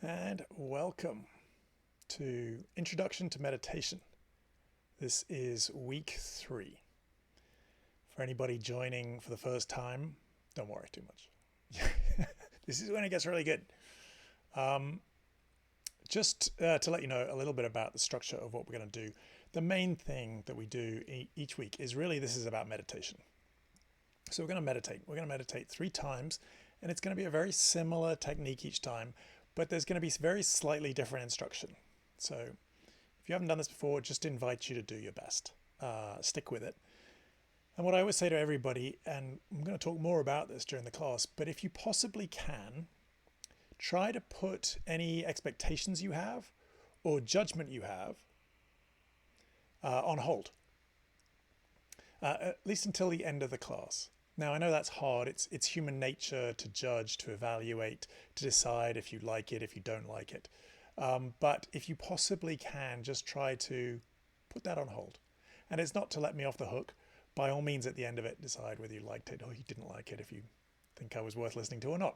And welcome to Introduction to Meditation. This is week 3. For anybody joining for the first time, don't worry too much. This is when it gets really good. Just to let you know a little bit about the structure of what we're going to do. The main thing that we do each week is really this is about meditation. So we're going to meditate. We're going to meditate 3 times, and it's going to be a very similar technique each time, but there's going to be very slightly different instruction. So if you haven't done this before, just invite you to do your best. Stick with it. And what I always say to everybody, and I'm going to talk more about this during the class, but if you possibly can, try to put any expectations you have or judgment you have on hold, at least until the end of the class. Now, I know that's hard. It's human nature to judge, to evaluate, to decide if you like it, if you don't like it. But if you possibly can, just try to put that on hold. And it's not to let me off the hook. By all means, at the end of it, decide whether you liked it or you didn't like it, if you think I was worth listening to or not.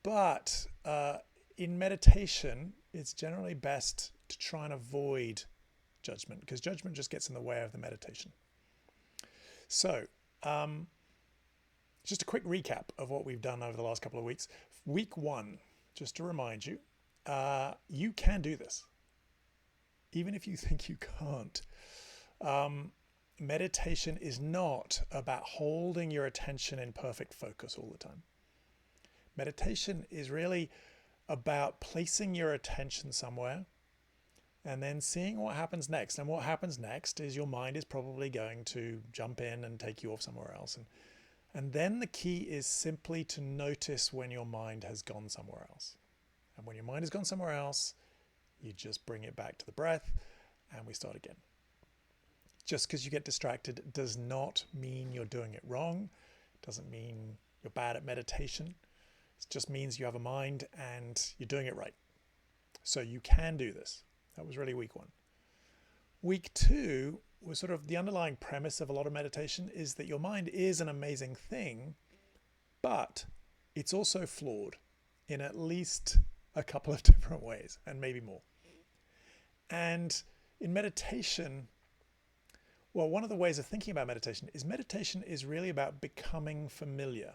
But in meditation, it's generally best to try and avoid judgment, because judgment just gets in the way of the meditation. So, just a quick recap of what we've done over the last couple of weeks. Week 1, just to remind you, you can do this, even if you think you can't. Meditation is not about holding your attention in perfect focus all the time. Meditation is really about placing your attention somewhere and then seeing what happens next. And what happens next is your mind is probably going to jump in and take you off somewhere else. And then the key is simply to notice when your mind has gone somewhere else. And when your mind has gone somewhere else, you just bring it back to the breath and we start again. Just because you get distracted does not mean you're doing it wrong. It doesn't mean you're bad at meditation. It just means you have a mind and you're doing it right. So you can do this. That was really week 1. Week 2 was sort of the underlying premise of a lot of meditation is that your mind is an amazing thing, but it's also flawed in at least a couple of different ways, and maybe more. And in meditation, well, one of the ways of thinking about meditation is really about becoming familiar.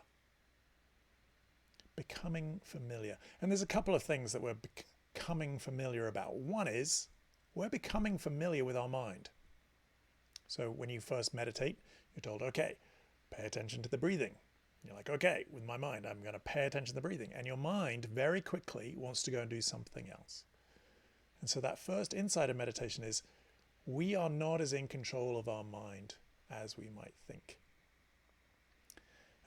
Becoming familiar. And there's a couple of things that we're becoming familiar about. One is we're becoming familiar with our mind. So when you first meditate, you're told, okay, pay attention to the breathing. And you're like, okay, with my mind, I'm going to pay attention to the breathing. And your mind very quickly wants to go and do something else. And so that first insight of meditation is we are not as in control of our mind as we might think.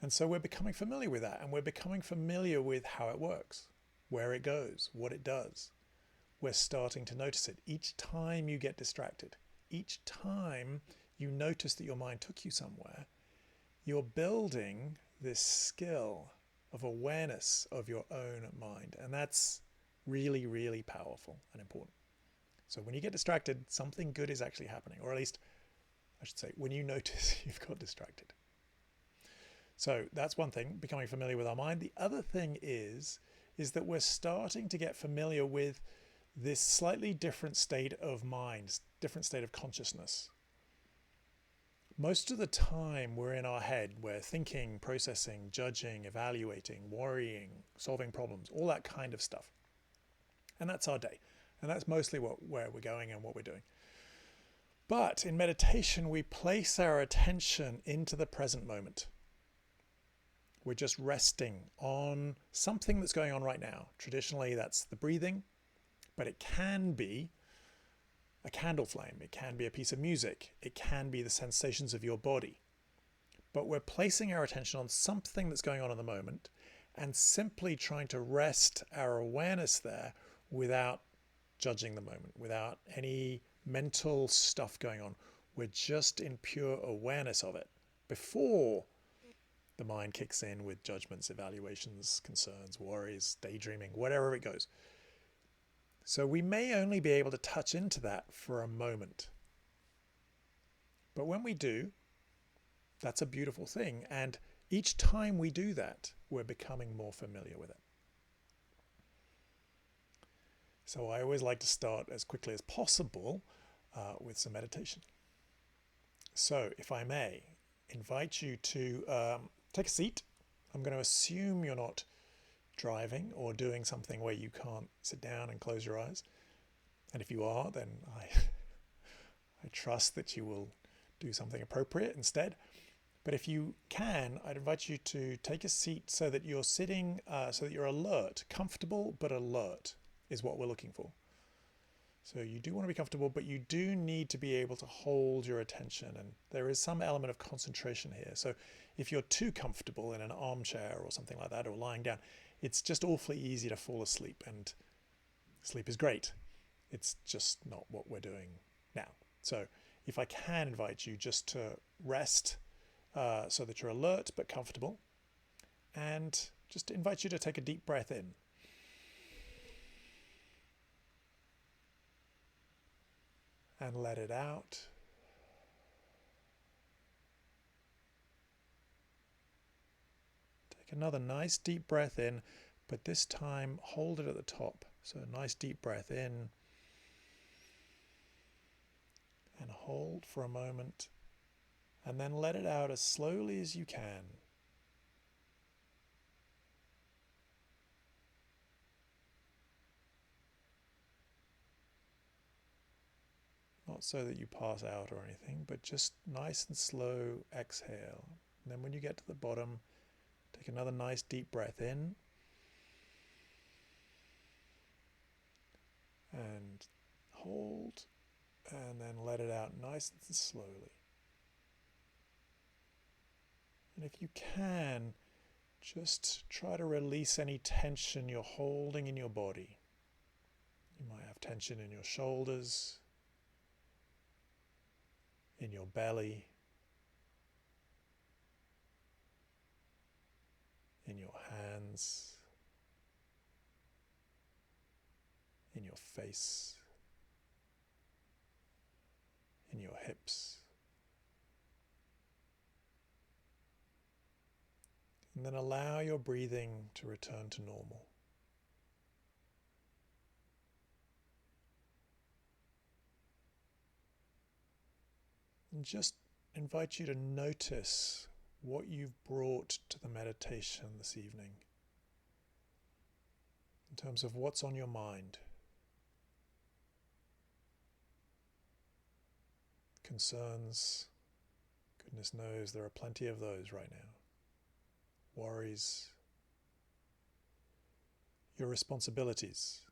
And so we're becoming familiar with that, and we're becoming familiar with how it works, where it goes, what it does. We're starting to notice it each time you get distracted. Each time you notice that your mind took you somewhere, you're building this skill of awareness of your own mind. And that's really, really powerful and important. So when you get distracted, something good is actually happening, or at least I should say, when you notice you've got distracted. So that's one thing, becoming familiar with our mind. The other thing is that we're starting to get familiar with this slightly different state of mind, different state of consciousness. Most of the time we're in our head, we're thinking, processing, judging, evaluating, worrying, solving problems, all that kind of stuff. And that's our day. And that's mostly where we're going and what we're doing. But in meditation, we place our attention into the present moment. We're just resting on something that's going on right now. Traditionally, that's the breathing, but it can be a candle flame. It can be a piece of music. It can be the sensations of your body. But we're placing our attention on something that's going on in the moment and simply trying to rest our awareness there without judging the moment, without any mental stuff going on. We're just in pure awareness of it before the mind kicks in with judgments, evaluations, concerns, worries, daydreaming, whatever it goes. So we may only be able to touch into that for a moment. But when we do, that's a beautiful thing. And each time we do that, we're becoming more familiar with it. So I always like to start as quickly as possible with some meditation. So if I may invite you to take a seat. I'm going to assume you're not driving or doing something where you can't sit down and close your eyes. And if you are, then I trust that you will do something appropriate instead. But if you can, I'd invite you to take a seat so that you're sitting, so that you're alert. Comfortable but alert is what we're looking for. So you do want to be comfortable, but you do need to be able to hold your attention. And there is some element of concentration here. So if you're too comfortable in an armchair or something like that, or lying down, it's just awfully easy to fall asleep. And sleep is great. It's just not what we're doing now. So if I can invite you just to rest so that you're alert but comfortable, and just invite you to take a deep breath in. And let it out. Take another nice deep breath in, but this time hold it at the top. So a nice deep breath in. And hold for a moment. And then let it out as slowly as you can. Not so that you pass out or anything, but just nice and slow exhale. And then when you get to the bottom, take another nice deep breath in. And hold. And then let it out nice and slowly. And if you can, just try to release any tension you're holding in your body. You might have tension in your shoulders, in your belly, in your hands, in your face, in your hips. And then allow your breathing to return to normal. And just invite you to notice what you've brought to the meditation this evening in terms of what's on your mind. Concerns, goodness knows there are plenty of those right now. Worries, your responsibilities,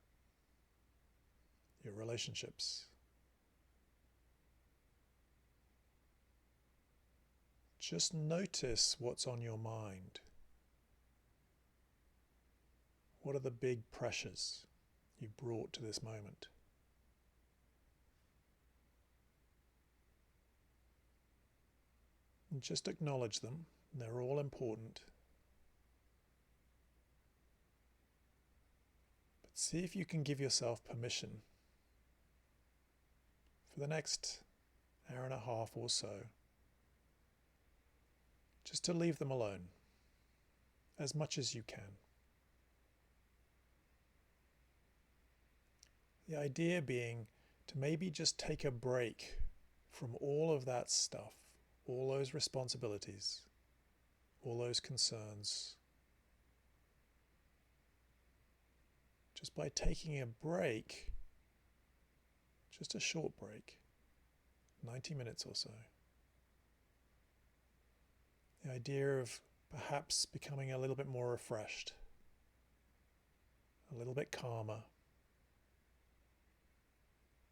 your relationships. Just notice what's on your mind. What are the big pressures you brought to this moment? And just acknowledge them. They're all important. But see if you can give yourself permission for the next hour and a half or so just to leave them alone as much as you can. The idea being to maybe just take a break from all of that stuff, all those responsibilities, all those concerns. Just by taking a break, just a short break, 90 minutes or so. The idea of perhaps becoming a little bit more refreshed, a little bit calmer,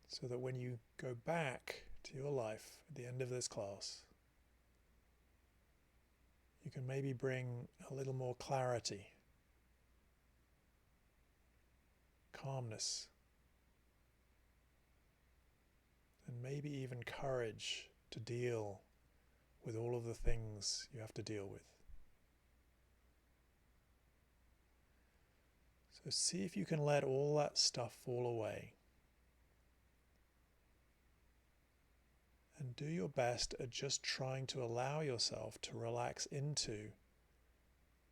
so that when you go back to your life at the end of this class, you can maybe bring a little more clarity, calmness, and maybe even courage to deal with all of the things you have to deal with. So see if you can let all that stuff fall away. And do your best at just trying to allow yourself to relax into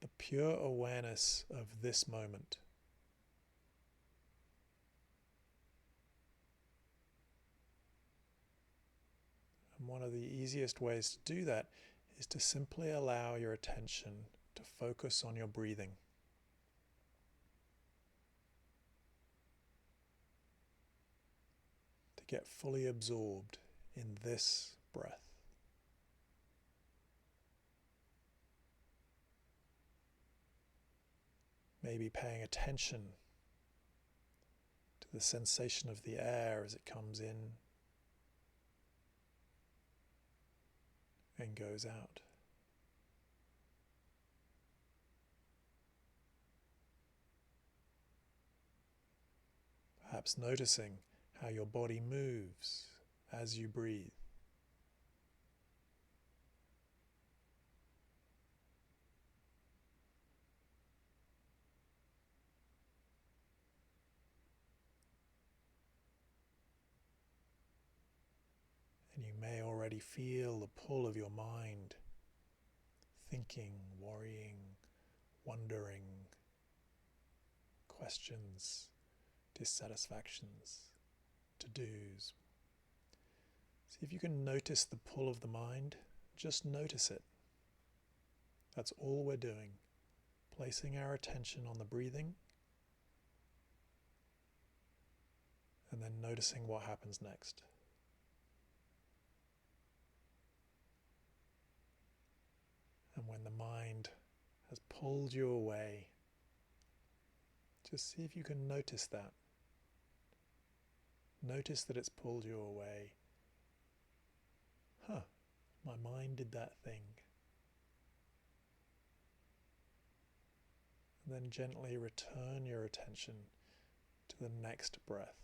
the pure awareness of this moment. And one of the easiest ways to do that is to simply allow your attention to focus on your breathing. To get fully absorbed in this breath. Maybe paying attention to the sensation of the air as it comes in and goes out. Perhaps noticing how your body moves as you breathe. And you may already feel the pull of your mind, thinking, worrying, wondering, questions, dissatisfactions, to-dos. See if you can notice the pull of the mind. Just notice it. That's all we're doing. Placing our attention on the breathing and then noticing what happens next. And when the mind has pulled you away, just see if you can notice that. Notice that it's pulled you away. My mind did that thing. And then gently return your attention to the next breath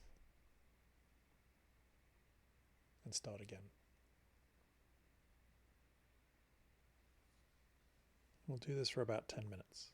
and start again. We'll do this for about 10 minutes.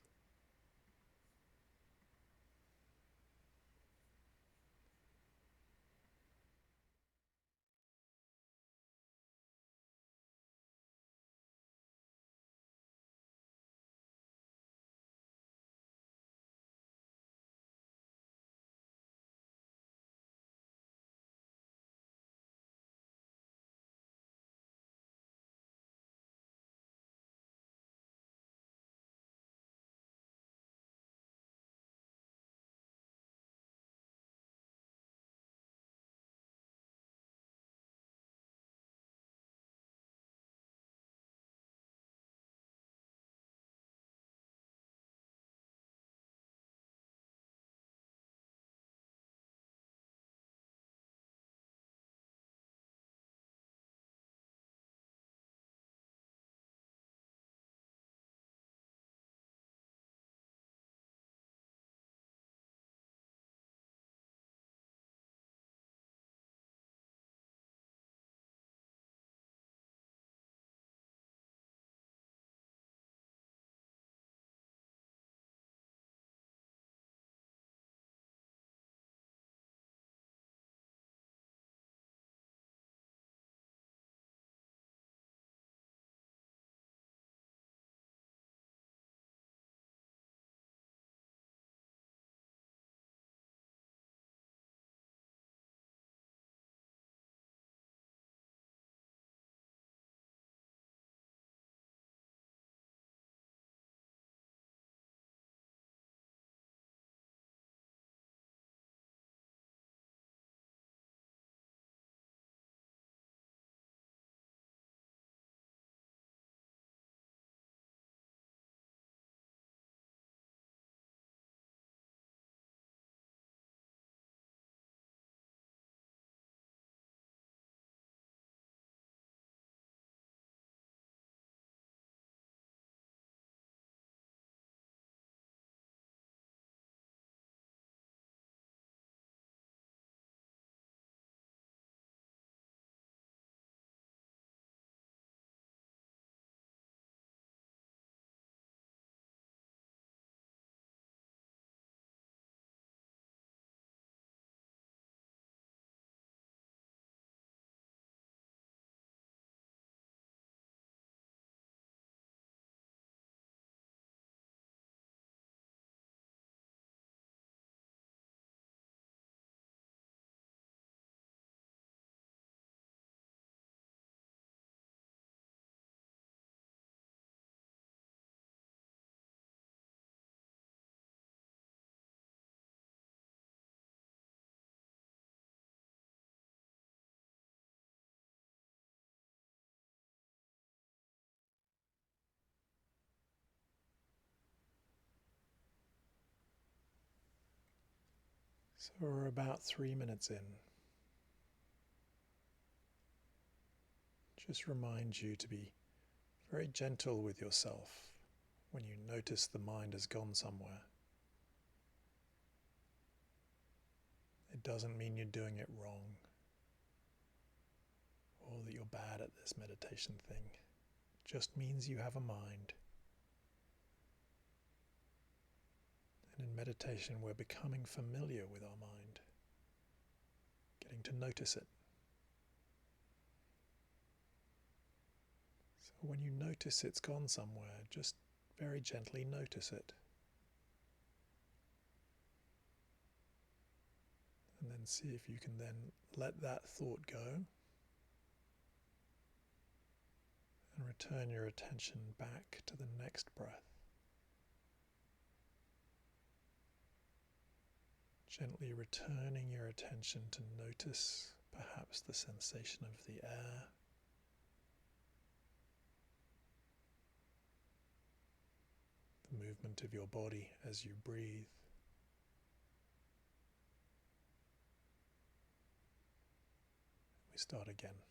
So we're about 3 minutes in. Just remind you to be very gentle with yourself when you notice the mind has gone somewhere. It doesn't mean you're doing it wrong or that you're bad at this meditation thing. It just means you have a mind. And in meditation, we're becoming familiar with our mind, getting to notice it. So when you notice it's gone somewhere, just very gently notice it. And then see if you can then let that thought go and return your attention back to the next breath. Gently returning your attention to notice perhaps the sensation of the air, the movement of your body as you breathe. We start again.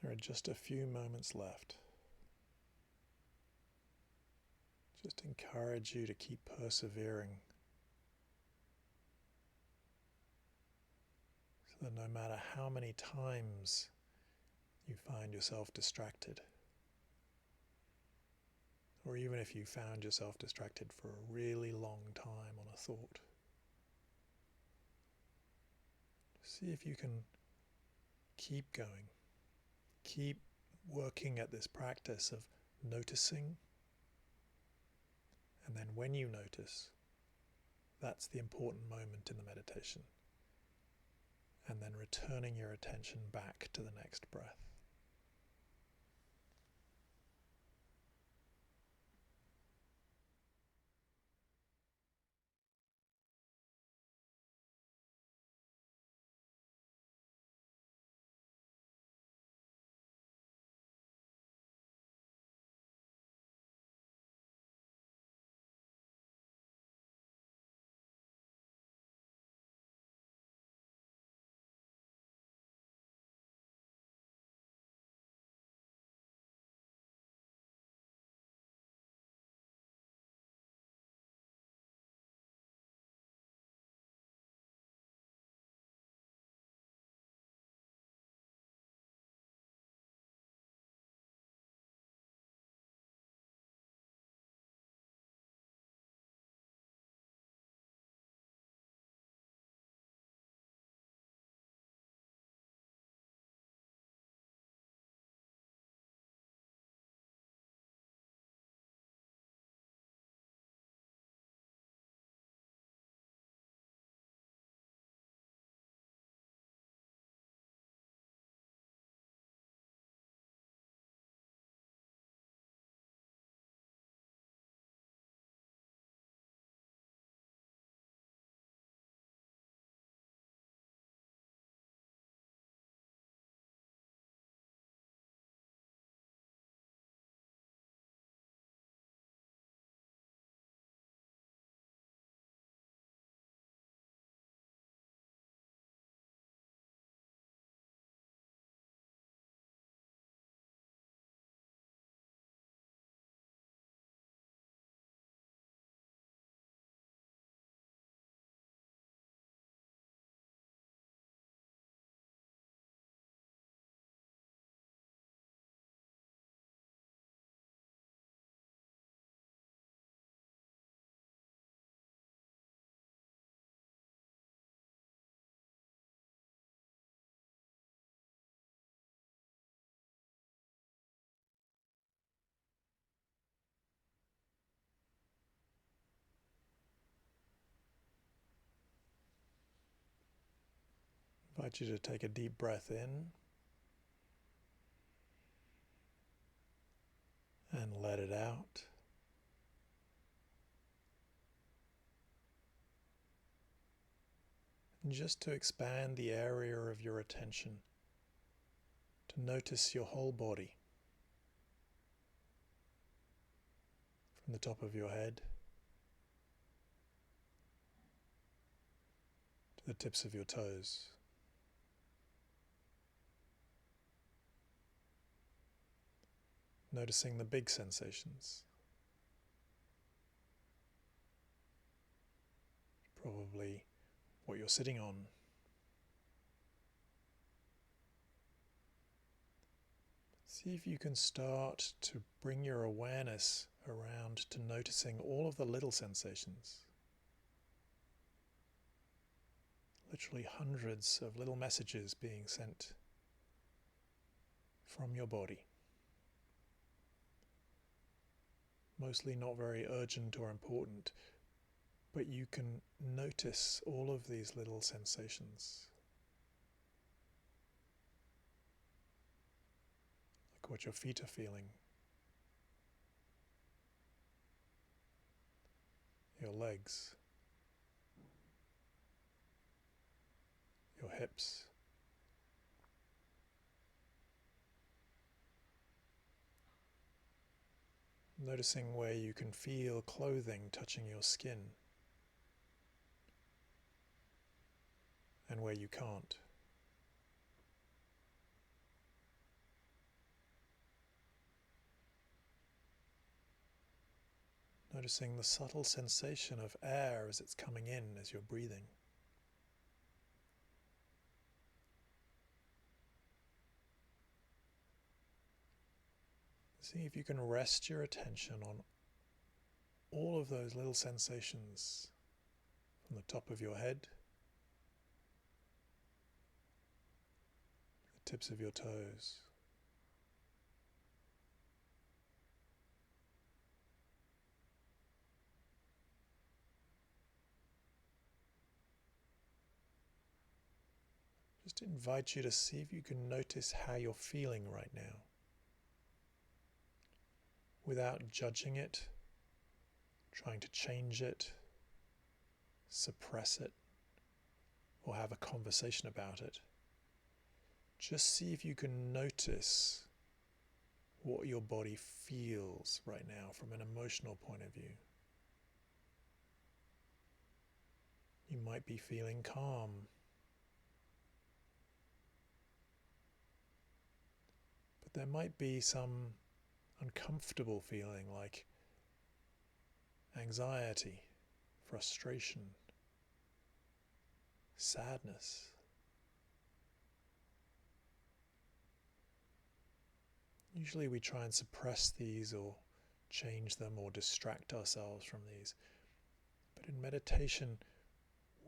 There are just a few moments left. Just encourage you to keep persevering, so that no matter how many times you find yourself distracted, or even if you found yourself distracted for a really long time on a thought, see if you can keep going, keep working at this practice of noticing, and then when you notice, that's the important moment in the meditation, and then returning your attention back to the next breath. I invite you to take a deep breath in and let it out. And just to expand the area of your attention, to notice your whole body, from the top of your head to the tips of your toes. Noticing the big sensations. Probably what you're sitting on. See if you can start to bring your awareness around to noticing all of the little sensations. Literally hundreds of little messages being sent from your body. Mostly not very urgent or important, but you can notice all of these little sensations. Like what your feet are feeling, your legs, your hips, noticing where you can feel clothing touching your skin and where you can't. Noticing the subtle sensation of air as it's coming in as you're breathing. See if you can rest your attention on all of those little sensations from the top of your head, the tips of your toes, just invite you to see if you can notice how you're feeling right now without judging it, trying to change it, suppress it, or have a conversation about it. Just see if you can notice what your body feels right now from an emotional point of view. You might be feeling calm. But there might be some uncomfortable feeling like anxiety, frustration, sadness. Usually we try and suppress these or change them or distract ourselves from these. But in meditation,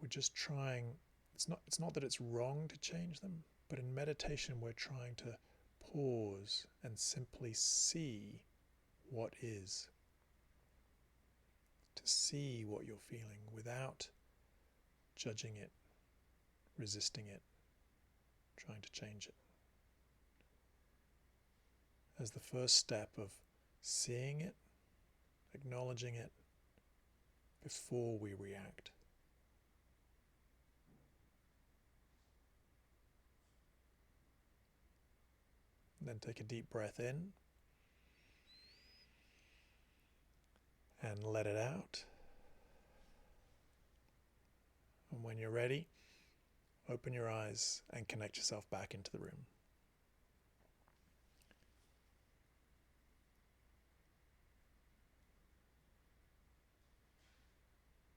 we're just trying, it's not that it's wrong to change them, but in meditation we're trying to pause and simply see what is. To see what you're feeling without judging it, resisting it, trying to change it. As the first step of seeing it, acknowledging it, before we react. And then take a deep breath in and let it out. And when you're ready, open your eyes and connect yourself back into the room.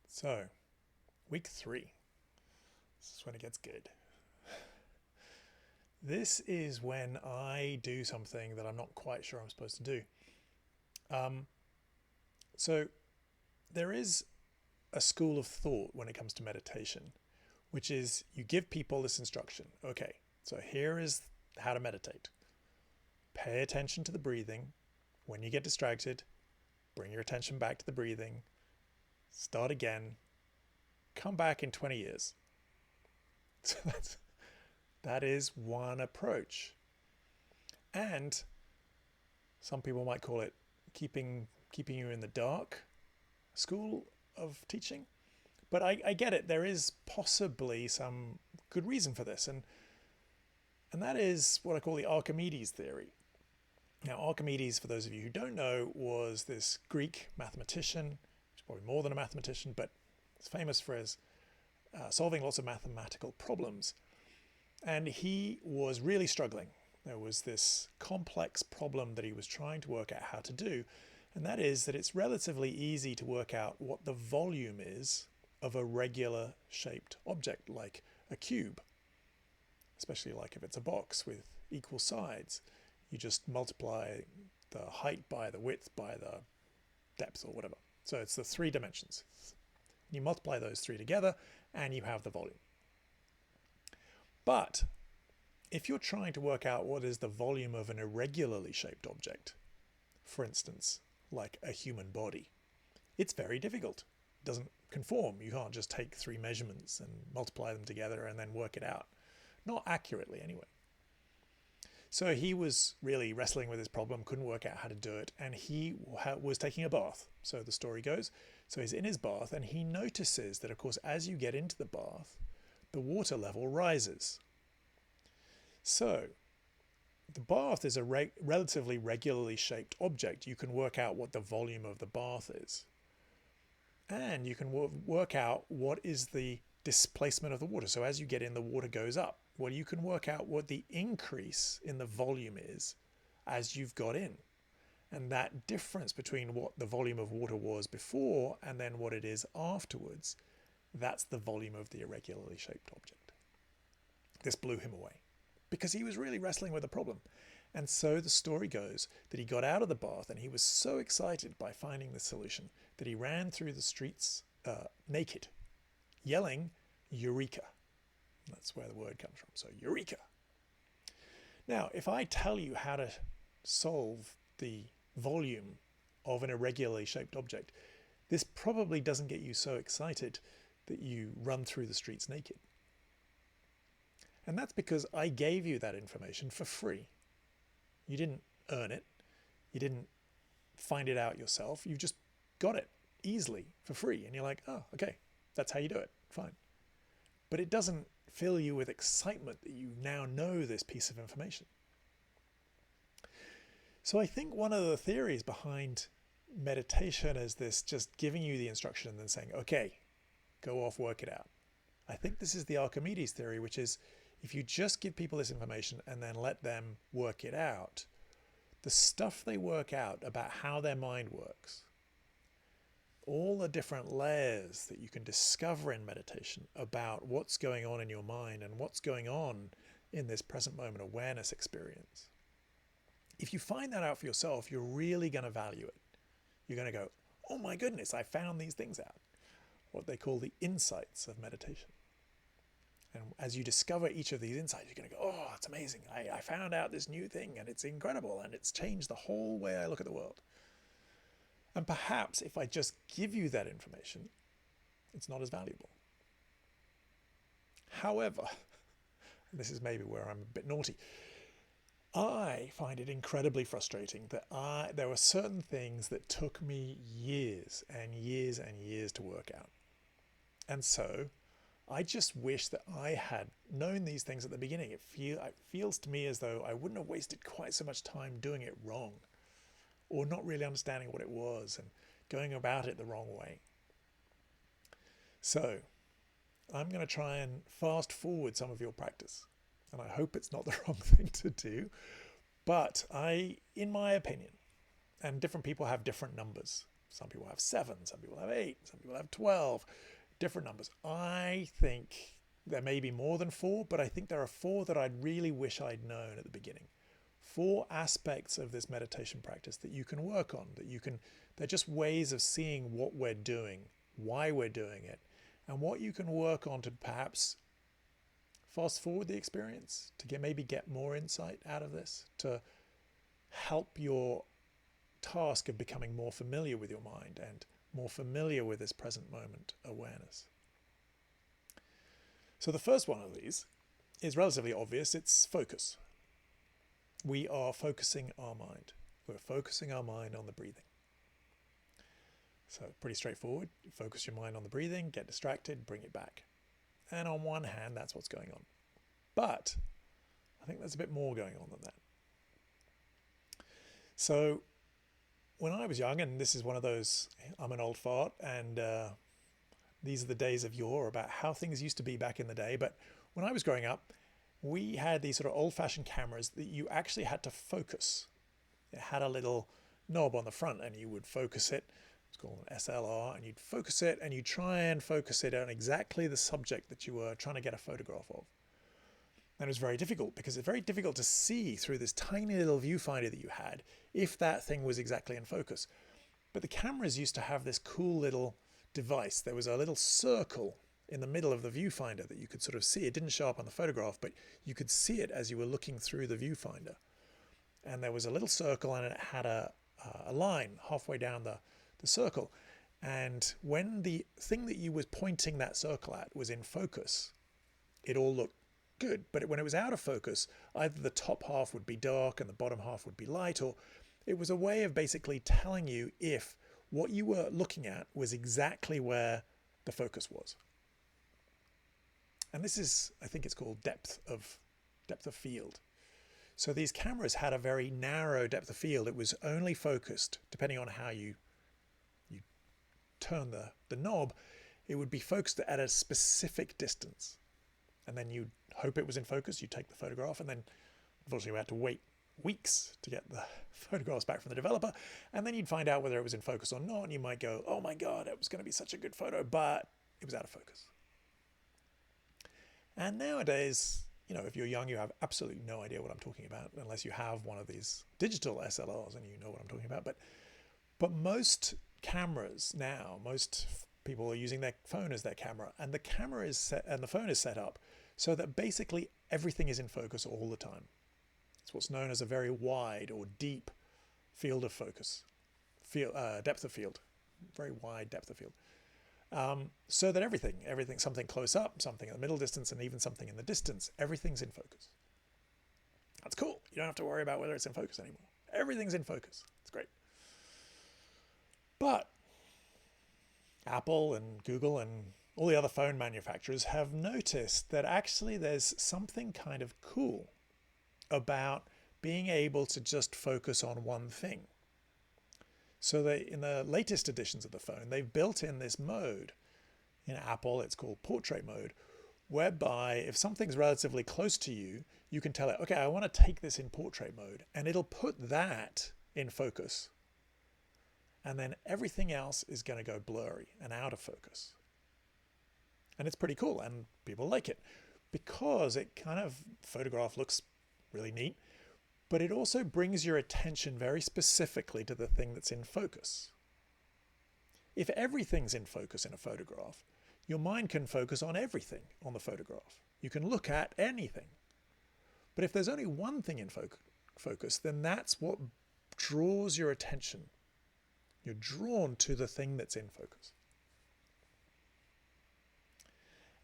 So, week 3. This is when it gets good. This is when I do something that I'm not quite sure I'm supposed to do. So there is a school of thought when it comes to meditation, which is you give people this instruction. Okay, so here is how to meditate. Pay attention to the breathing. When you get distracted, bring your attention back to the breathing. Start again. Come back in 20 years. So That is one approach. And some people might call it keeping you in the dark school of teaching. But I get it. There is possibly some good reason for this. And that is what I call the Archimedes theory. Now, Archimedes, for those of you who don't know, was this Greek mathematician. He's probably more than a mathematician, but he's famous for his solving lots of mathematical problems. And he was really struggling. There was this complex problem that he was trying to work out how to do. And that is that it's relatively easy to work out what the volume is of a regular shaped object like a cube, especially like if it's a box with equal sides. You just multiply the height by the width by the depth or whatever. So it's the 3 dimensions. You multiply those 3 together and you have the volume. But if you're trying to work out what is the volume of an irregularly shaped object, for instance, like a human body, it's very difficult. It doesn't conform. You can't just take 3 measurements and multiply them together and then work it out. Not accurately anyway. So he was really wrestling with this problem, couldn't work out how to do it, and he was taking a bath. So the story goes. So he's in his bath and he notices that, of course, as you get into the bath, the water level rises. So the bath is a relatively regularly shaped object. You can work out what the volume of the bath is. And you can work out what is the displacement of the water. So as you get in, the water goes up. Well, you can work out what the increase in the volume is as you've got in. And that difference between what the volume of water was before and then what it is afterwards, that's the volume of the irregularly shaped object. This blew him away because he was really wrestling with a problem. And so the story goes that he got out of the bath and he was so excited by finding the solution that he ran through the streets naked, yelling, "Eureka!" That's where the word comes from. So, Eureka! Now, if I tell you how to solve the volume of an irregularly shaped object, this probably doesn't get you so excited that you run through the streets naked. And that's because I gave you that information for free. You didn't earn it. You didn't find it out yourself. You just got it easily for free. And you're like, oh, okay, that's how you do it. Fine. But it doesn't fill you with excitement that you now know this piece of information. So I think one of the theories behind meditation is this just giving you the instruction and then saying, okay, go off, work it out. I think this is the Archimedes theory, which is if you just give people this information and then let them work it out, the stuff they work out about how their mind works, all the different layers that you can discover in meditation about what's going on in your mind and what's going on in this present moment awareness experience. If you find that out for yourself, you're really going to value it. You're going to go, oh my goodness, I found these things out. What they call the insights of meditation. And as you discover each of these insights, you're going to go, oh, it's amazing. I found out this new thing and it's incredible and it's changed the whole way I look at the world. And perhaps if I just give you that information, it's not as valuable. However, and this is maybe where I'm a bit naughty, I find it incredibly frustrating that there were certain things that took me years and years and years to work out. And so I just wish that I had known these things at the beginning. It feels to me as though I wouldn't have wasted quite so much time doing it wrong, or not really understanding what it was and going about it the wrong way. So I'm going to try and fast forward some of your practice. And I hope it's not the wrong thing to do. But in my opinion, and different people have different numbers. Some people have 7, some people have 8, some people have 12, different numbers. I think there may be more than 4, but I think there are 4 that I'd really wish I'd known at the beginning. 4 aspects of this meditation practice that you can work on, they're just ways of seeing what we're doing, why we're doing it, and what you can work on to perhaps fast forward the experience, to maybe get more insight out of this, to help your task of becoming more familiar with your mind and more familiar with this present moment awareness. So the first one of these is relatively obvious. It's focus. We are focusing our mind. We're focusing our mind on the breathing. So pretty straightforward. You focus your mind on the breathing, get distracted, bring it back. And on one hand, that's what's going on. But I think there's a bit more going on than that. So when I was young, and this is one of those, I'm an old fart, and these are the days of yore about how things used to be back in the day. But when I was growing up, we had these sort of old-fashioned cameras that you actually had to focus. It had a little knob on the front, and you would focus it. It's called an SLR, and you'd focus it, and you'd try and focus it on exactly the subject that you were trying to get a photograph of. And it was very difficult, because it's very difficult to see through this tiny little viewfinder that you had if that thing was exactly in focus. But the cameras used to have this cool little device. There was a little circle in the middle of the viewfinder that you could sort of see. It didn't show up on the photograph, but you could see it as you were looking through the viewfinder. And there was a little circle, and it had a line halfway down the circle. And when the thing that you was pointing that circle at was in focus, it all looked good. But when it was out of focus, either the top half would be dark and the bottom half would be light, or it was a way of basically telling you if what you were looking at was exactly where the focus was. And this is, I think it's called depth of field. So these cameras had a very narrow depth of field. It was only focused, depending on how you turn the knob, it would be focused at a specific distance. And then you'd hope it was in focus, you'd take the photograph, and then unfortunately we had to wait weeks to get the photographs back from the developer, and then you'd find out whether it was in focus or not, and you might go, oh my god, it was going to be such a good photo, but it was out of focus. And nowadays, you know, if you're young, you have absolutely no idea what I'm talking about, unless you have one of these digital SLRs and you know what I'm talking about. But most cameras now, most people are using their phone as their camera, and the camera is set, and the phone is set up so that basically everything is in focus all the time. It's what's known as a very wide or deep field of focus, depth of field, very wide depth of field. So that everything, something close up, something in the middle distance, and even something in the distance, everything's in focus. That's cool. You don't have to worry about whether it's in focus anymore. Everything's in focus. It's great. But Apple and Google and all the other phone manufacturers have noticed that actually there's something kind of cool about being able to just focus on one thing. So in the latest editions of the phone, they've built in this mode. In Apple, it's called portrait mode, whereby if something's relatively close to you, you can tell it, okay, I want to take this in portrait mode, and it'll put that in focus. And then everything else is going to go blurry and out of focus. And it's pretty cool, and people like it because it kind of, photograph looks really neat, but it also brings your attention very specifically to the thing that's in focus. If everything's in focus in a photograph, your mind can focus on everything on the photograph. You can look at anything. But if there's only one thing in focus, then that's what draws your attention. You're drawn to the thing that's in focus.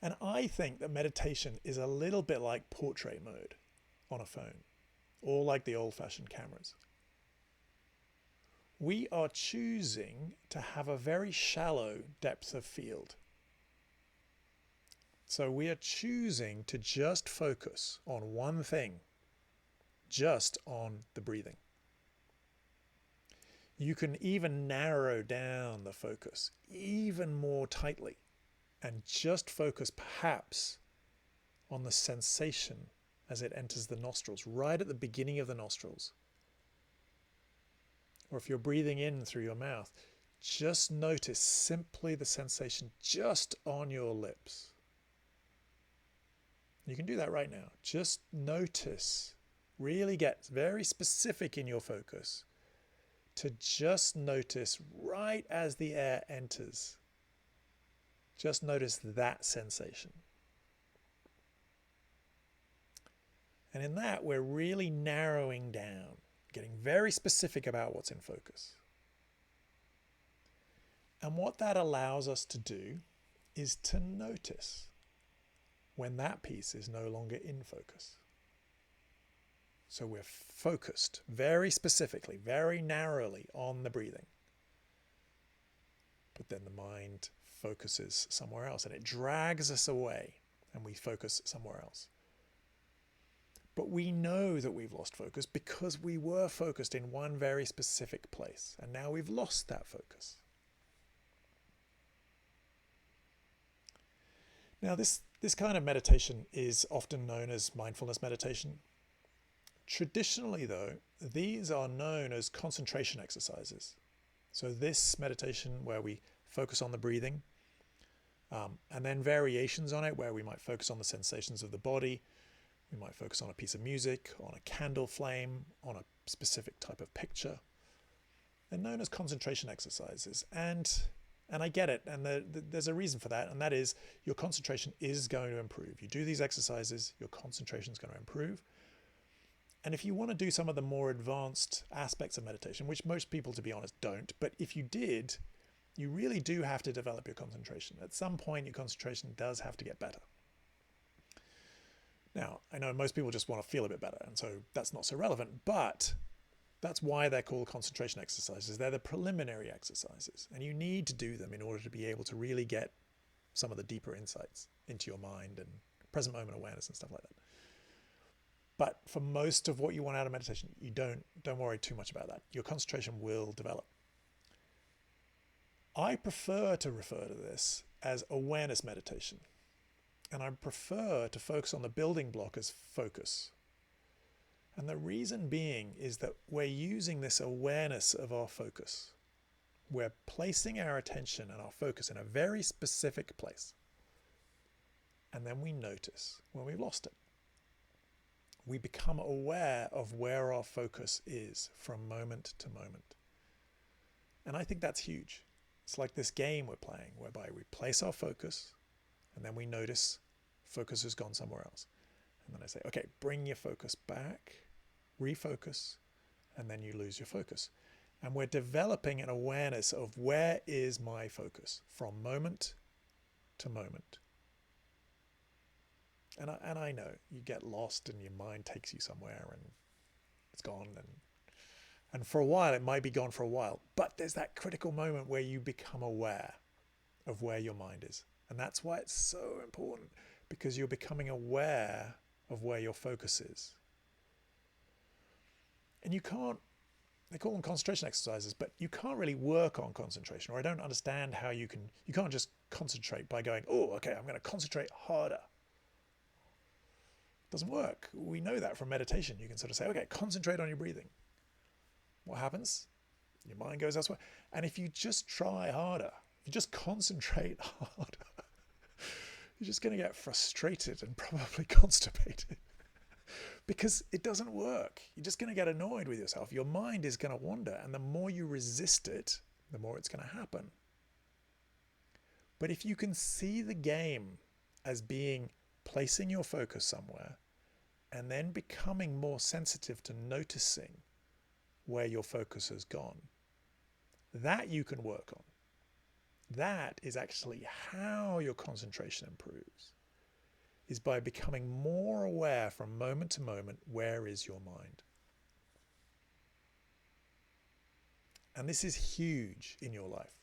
And I think that meditation is a little bit like portrait mode on a phone, or like the old-fashioned cameras. We are choosing to have a very shallow depth of field. So we are choosing to just focus on one thing, just on the breathing. You can even narrow down the focus even more tightly and just focus perhaps on the sensation as it enters the nostrils, right at the beginning of the nostrils. Or if you're breathing in through your mouth, just notice simply the sensation just on your lips. You can do that right now. Just notice, really get very specific in your focus to just notice right as the air enters. Just notice that sensation. And in that, we're really narrowing down, getting very specific about what's in focus. And what that allows us to do is to notice when that piece is no longer in focus. So we're focused very specifically, very narrowly on the breathing. But then the mind focuses somewhere else and it drags us away and we focus somewhere else. But we know that we've lost focus because we were focused in one very specific place and now we've lost that focus. Now this kind of meditation is often known as mindfulness meditation. Traditionally though, these are known as concentration exercises. So this meditation where we focus on the breathing, and then variations on it where we might focus on the sensations of the body, we might focus on a piece of music, on a candle flame, on a specific type of picture. They're known as concentration exercises. And I get it, and there's a reason for that, and that is your concentration is going to improve. You do these exercises, your concentration is going to improve. And if you want to do some of the more advanced aspects of meditation, which most people, to be honest, don't, but if you did, you really do have to develop your concentration. At some point, your concentration does have to get better. Now, I know most people just want to feel a bit better, and so that's not so relevant, but that's why they're called concentration exercises. They're the preliminary exercises, and you need to do them in order to be able to really get some of the deeper insights into your mind and present moment awareness and stuff like that. But for most of what you want out of meditation, you don't worry too much about that. Your concentration will develop. I prefer to refer to this as awareness meditation. And I prefer to focus on the building block as focus. And the reason being is that we're using this awareness of our focus. We're placing our attention and our focus in a very specific place. And then we notice when we've lost it. We become aware of where our focus is from moment to moment. And I think that's huge. It's like this game we're playing whereby we place our focus and then we notice focus has gone somewhere else. And then I say, okay, bring your focus back, refocus, and then you lose your focus. And we're developing an awareness of where is my focus from moment to moment. And I know you get lost and your mind takes you somewhere and it's gone. And for a while, it might be gone for a while. But there's that critical moment where you become aware of where your mind is. And that's why it's so important, because you're becoming aware of where your focus is. And you can't, they call them concentration exercises, but you can't really work on concentration, or I don't understand how you can't just concentrate by going, oh, okay, I'm going to concentrate harder. Doesn't work. We know that from meditation. You can sort of say, okay, concentrate on your breathing. What happens? Your mind goes elsewhere. And if you just try harder, if you just concentrate harder, you're just going to get frustrated and probably constipated because it doesn't work. You're just going to get annoyed with yourself. Your mind is going to wander, and the more you resist it, the more it's going to happen. But if you can see the game as being placing your focus somewhere and then becoming more sensitive to noticing where your focus has gone, that you can work on. That is actually how your concentration improves, is by becoming more aware from moment to moment, where is your mind? And this is huge in your life.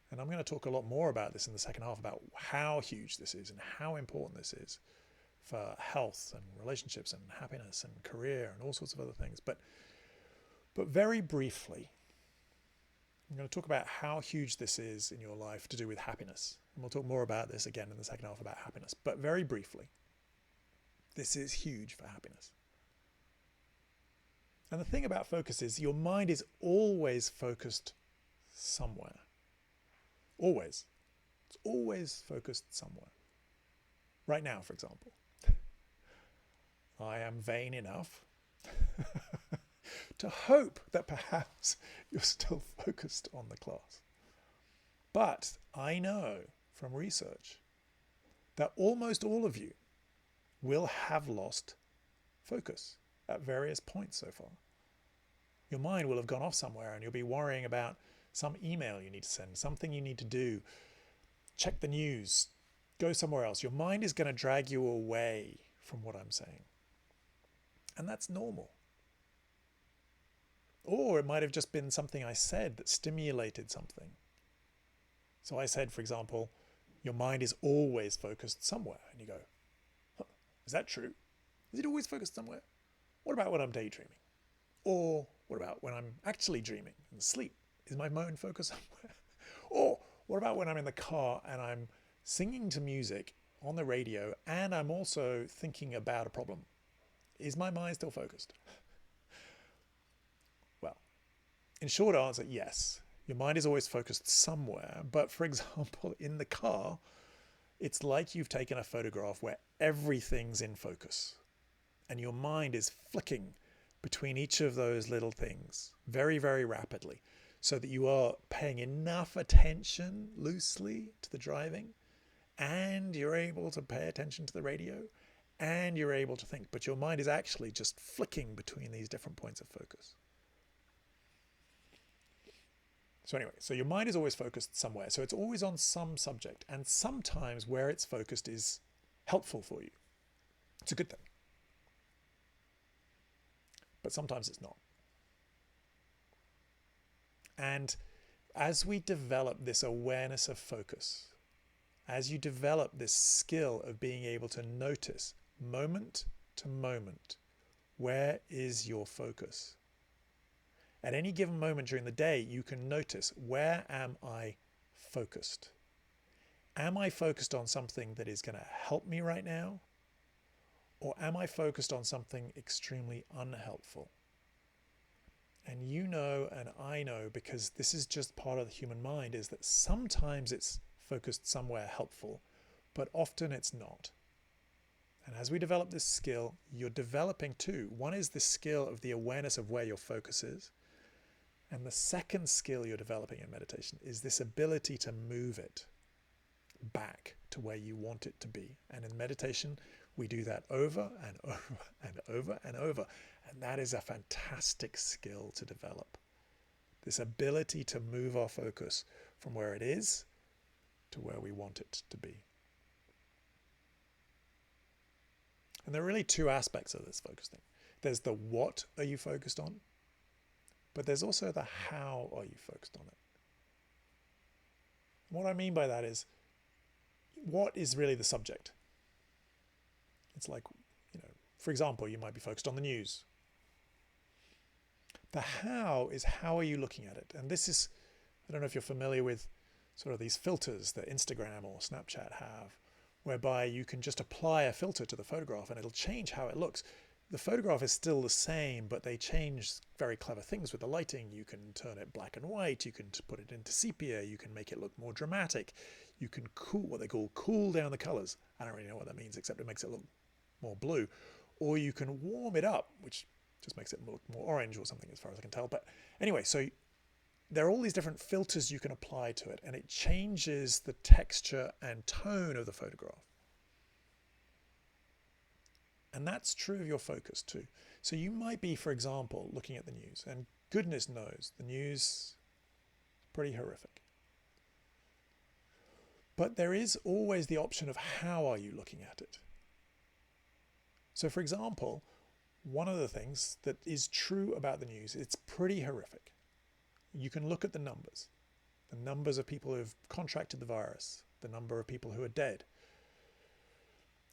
And I'm going to talk a lot more about this in the second half, about how huge this is and how important this is for health and relationships and happiness and career and all sorts of other things. But very briefly, I'm going to talk about how huge this is in your life to do with happiness. And we'll talk more about this again in the second half about happiness. But very briefly, this is huge for happiness. And the thing about focus is your mind is always focused somewhere. Always. It's always focused somewhere. Right now, for example, I am vain enough to hope that perhaps you're still focused on the class. But I know from research that almost all of you will have lost focus at various points so far. Your mind will have gone off somewhere and you'll be worrying about some email you need to send, something you need to do, check the news, go somewhere else. Your mind is going to drag you away from what I'm saying. And that's normal. Or it might have just been something I said that stimulated something. So I said, for example, your mind is always focused somewhere. And you go, huh, is that true? Is it always focused somewhere? What about when I'm daydreaming? Or what about when I'm actually dreaming and asleep? Is my mind focused somewhere? Or what about when I'm in the car and I'm singing to music on the radio and I'm also thinking about a problem? Is my mind still focused? Well, in short answer, yes. Your mind is always focused somewhere. But for example, in the car, it's like you've taken a photograph where everything's in focus. And your mind is flicking between each of those little things very, very rapidly, so that you are paying enough attention loosely to the driving, and you're able to pay attention to the radio, and you're able to think. But your mind is actually just flicking between these different points of focus. So anyway, so your mind is always focused somewhere. So it's always on some subject. And sometimes where it's focused is helpful for you. It's a good thing. But sometimes it's not. And as we develop this awareness of focus, as you develop this skill of being able to notice moment to moment, where is your focus? At any given moment during the day, you can notice, where am I focused? Am I focused on something that is going to help me right now? Or am I focused on something extremely unhelpful? And you know, and I know, because this is just part of the human mind, is that sometimes it's focused somewhere helpful, but often it's not. And as we develop this skill, you're developing two. One is the skill of the awareness of where your focus is. And the second skill you're developing in meditation is this ability to move it back to where you want it to be. And in meditation, we do that over and over and over and over. And that is a fantastic skill to develop. This ability to move our focus from where it is to where we want it to be. And there are really two aspects of this focus thing. There's the what are you focused on? But there's also the how are you focused on it? What I mean by that is, what is really the subject? It's like, for example, you might be focused on the news. The how is, how are you looking at it? And this is, I don't know if you're familiar with sort of these filters that Instagram or Snapchat have, whereby you can just apply a filter to the photograph and it'll change how it looks. The photograph is still the same, but they change very clever things with the lighting. You can turn it black and white. You can put it into sepia. You can make it look more dramatic. You can what they call cool down the colors. I don't really know what that means, except it makes it look more blue. Or you can warm it up, which just makes it look more orange or something, as far as I can tell. But anyway, so there are all these different filters you can apply to it, and it changes the texture and tone of the photograph. And that's true of your focus too. So you might be, for example, looking at the news, and goodness knows the news is pretty horrific. But there is always the option of how are you looking at it. So for example, one of the things that is true about the news, it's pretty horrific. You can look at the numbers of people who have contracted the virus, the number of people who are dead.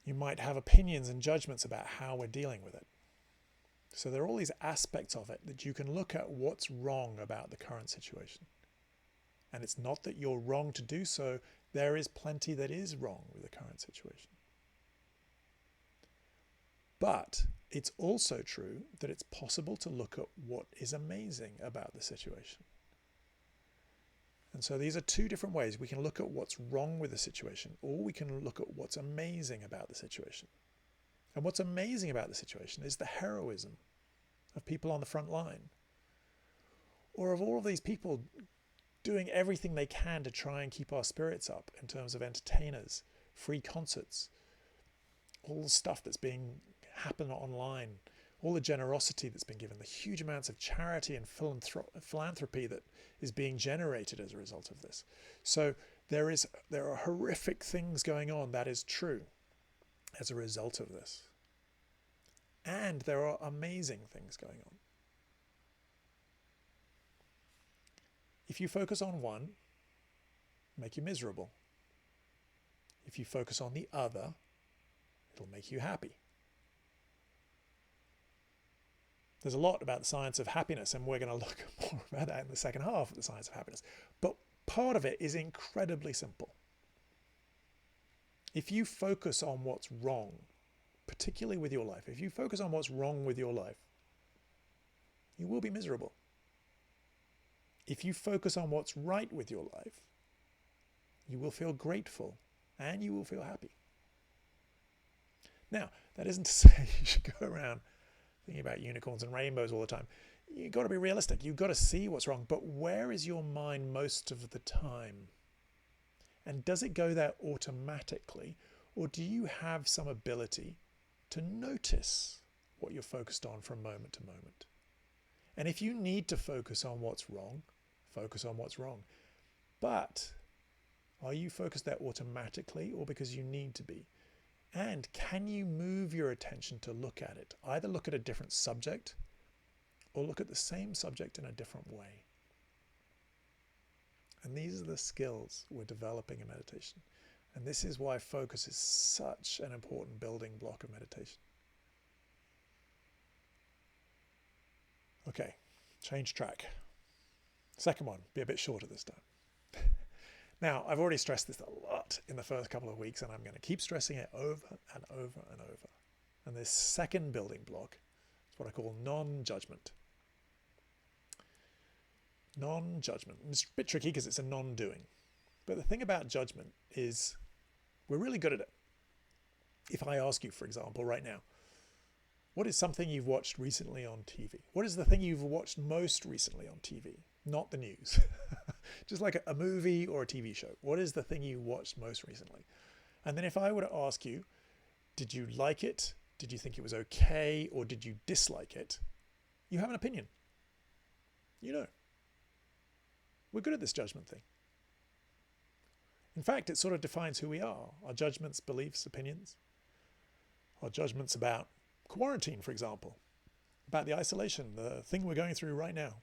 You might have opinions and judgments about how we're dealing with it. So there are all these aspects of it that you can look at what's wrong about the current situation. And it's not that you're wrong to do so. There is plenty that is wrong with the current situation. But it's also true that it's possible to look at what is amazing about the situation. And so these are two different ways. We can look at what's wrong with the situation, or we can look at what's amazing about the situation. And what's amazing about the situation is the heroism of people on the front line, or of all of these people doing everything they can to try and keep our spirits up in terms of entertainers, free concerts, all the stuff that's being happening online, all the generosity that's been given, the huge amounts of charity and philanthropy that is being generated as a result of this. So There are horrific things going on, that is true, as a result of this. And there are amazing things going on. If you focus on one, make you miserable. If you focus on the other, it'll make you happy. There's a lot about the science of happiness, and we're going to look more about that in the second half of the science of happiness. But part of it is incredibly simple. If you focus on what's wrong, particularly with your life, if you focus on what's wrong with your life, you will be miserable. If you focus on what's right with your life, you will feel grateful and you will feel happy. Now, that isn't to say you should go around thinking about unicorns and rainbows all the time. You've got to be realistic. You've got to see what's wrong. But where is your mind most of the time? And does it go there automatically? Or do you have some ability to notice what you're focused on from moment to moment? And if you need to focus on what's wrong, focus on what's wrong. But are you focused there automatically or because you need to be? And can you move your attention to look at it? Either look at a different subject or look at the same subject in a different way. And these are the skills we're developing in meditation. And this is why focus is such an important building block of meditation. Okay, change track. Second one, be a bit shorter this time. Now, I've already stressed this a lot in the first couple of weeks, and I'm going to keep stressing it over and over and over. And this second building block is what I call non-judgment. Non-judgment. It's a bit tricky because it's a non-doing. But the thing about judgment is we're really good at it. If I ask you, for example, right now, what is something you've watched recently on TV? What is the thing you've watched most recently on TV? Not the news. Just like a movie or a TV show. What is the thing you watched most recently? And then if I were to ask you, did you like it? Did you think it was okay? Or did you dislike it? You have an opinion. You know. We're good at this judgment thing. In fact, it sort of defines who we are. Our judgments, beliefs, opinions. Our judgments about quarantine, for example. About the isolation, the thing we're going through right now.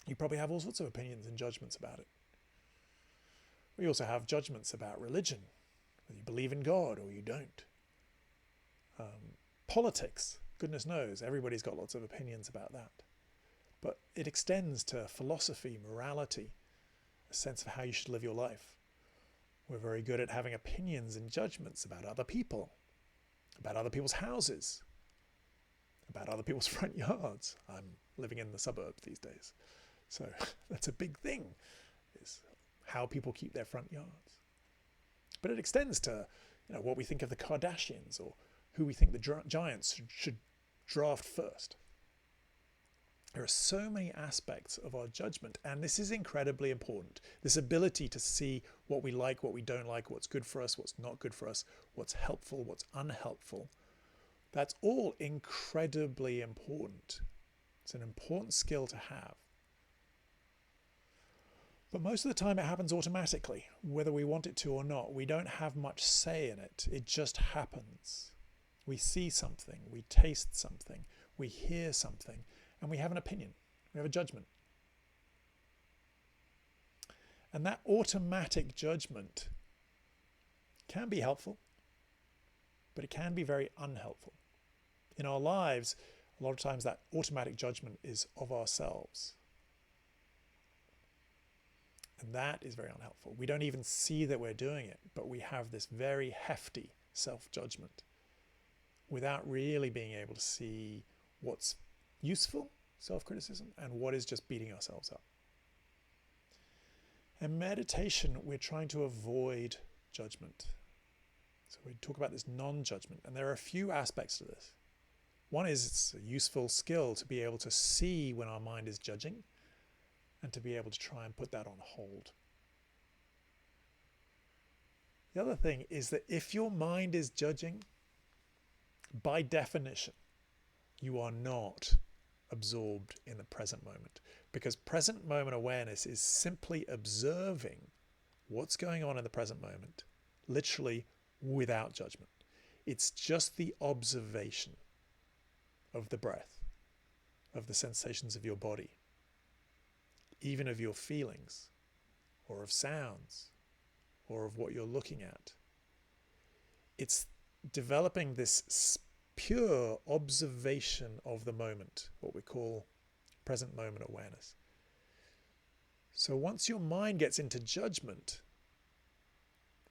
You probably have all sorts of opinions and judgments about it. We also have judgments about religion, whether you believe in God or you don't. Politics, goodness knows, everybody's got lots of opinions about that. But it extends to philosophy, morality, a sense of how you should live your life. We're very good at having opinions and judgments about other people, about other people's houses, about other people's front yards. I'm living in the suburbs these days. So that's a big thing, is how people keep their front yards. But it extends to, what we think of the Kardashians or who we think the Giants should draft first. There are so many aspects of our judgment, and this is incredibly important. This ability to see what we like, what we don't like, what's good for us, what's not good for us, what's helpful, what's unhelpful. That's all incredibly important. It's an important skill to have. But most of the time it happens automatically, whether we want it to or not. We don't have much say in it. It just happens. We see something, we taste something, we hear something, and we have an opinion. We have a judgment. And that automatic judgment can be helpful, but it can be very unhelpful. In our lives, a lot of times that automatic judgment is of ourselves. And that is very unhelpful. We don't even see that we're doing it, but we have this very hefty self-judgment without really being able to see what's useful, self-criticism, and what is just beating ourselves up. In meditation, we're trying to avoid judgment. So we talk about this non-judgment, and there are a few aspects to this. One is it's a useful skill to be able to see when our mind is judging and to be able to try and put that on hold. The other thing is that if your mind is judging, by definition, you are not absorbed in the present moment, because present moment awareness is simply observing what's going on in the present moment, literally without judgment. It's just the observation of the breath, of the sensations of your body, even of your feelings, or of sounds, or of what you're looking at. It's developing this pure observation of the moment, what we call present moment awareness. So once your mind gets into judgment,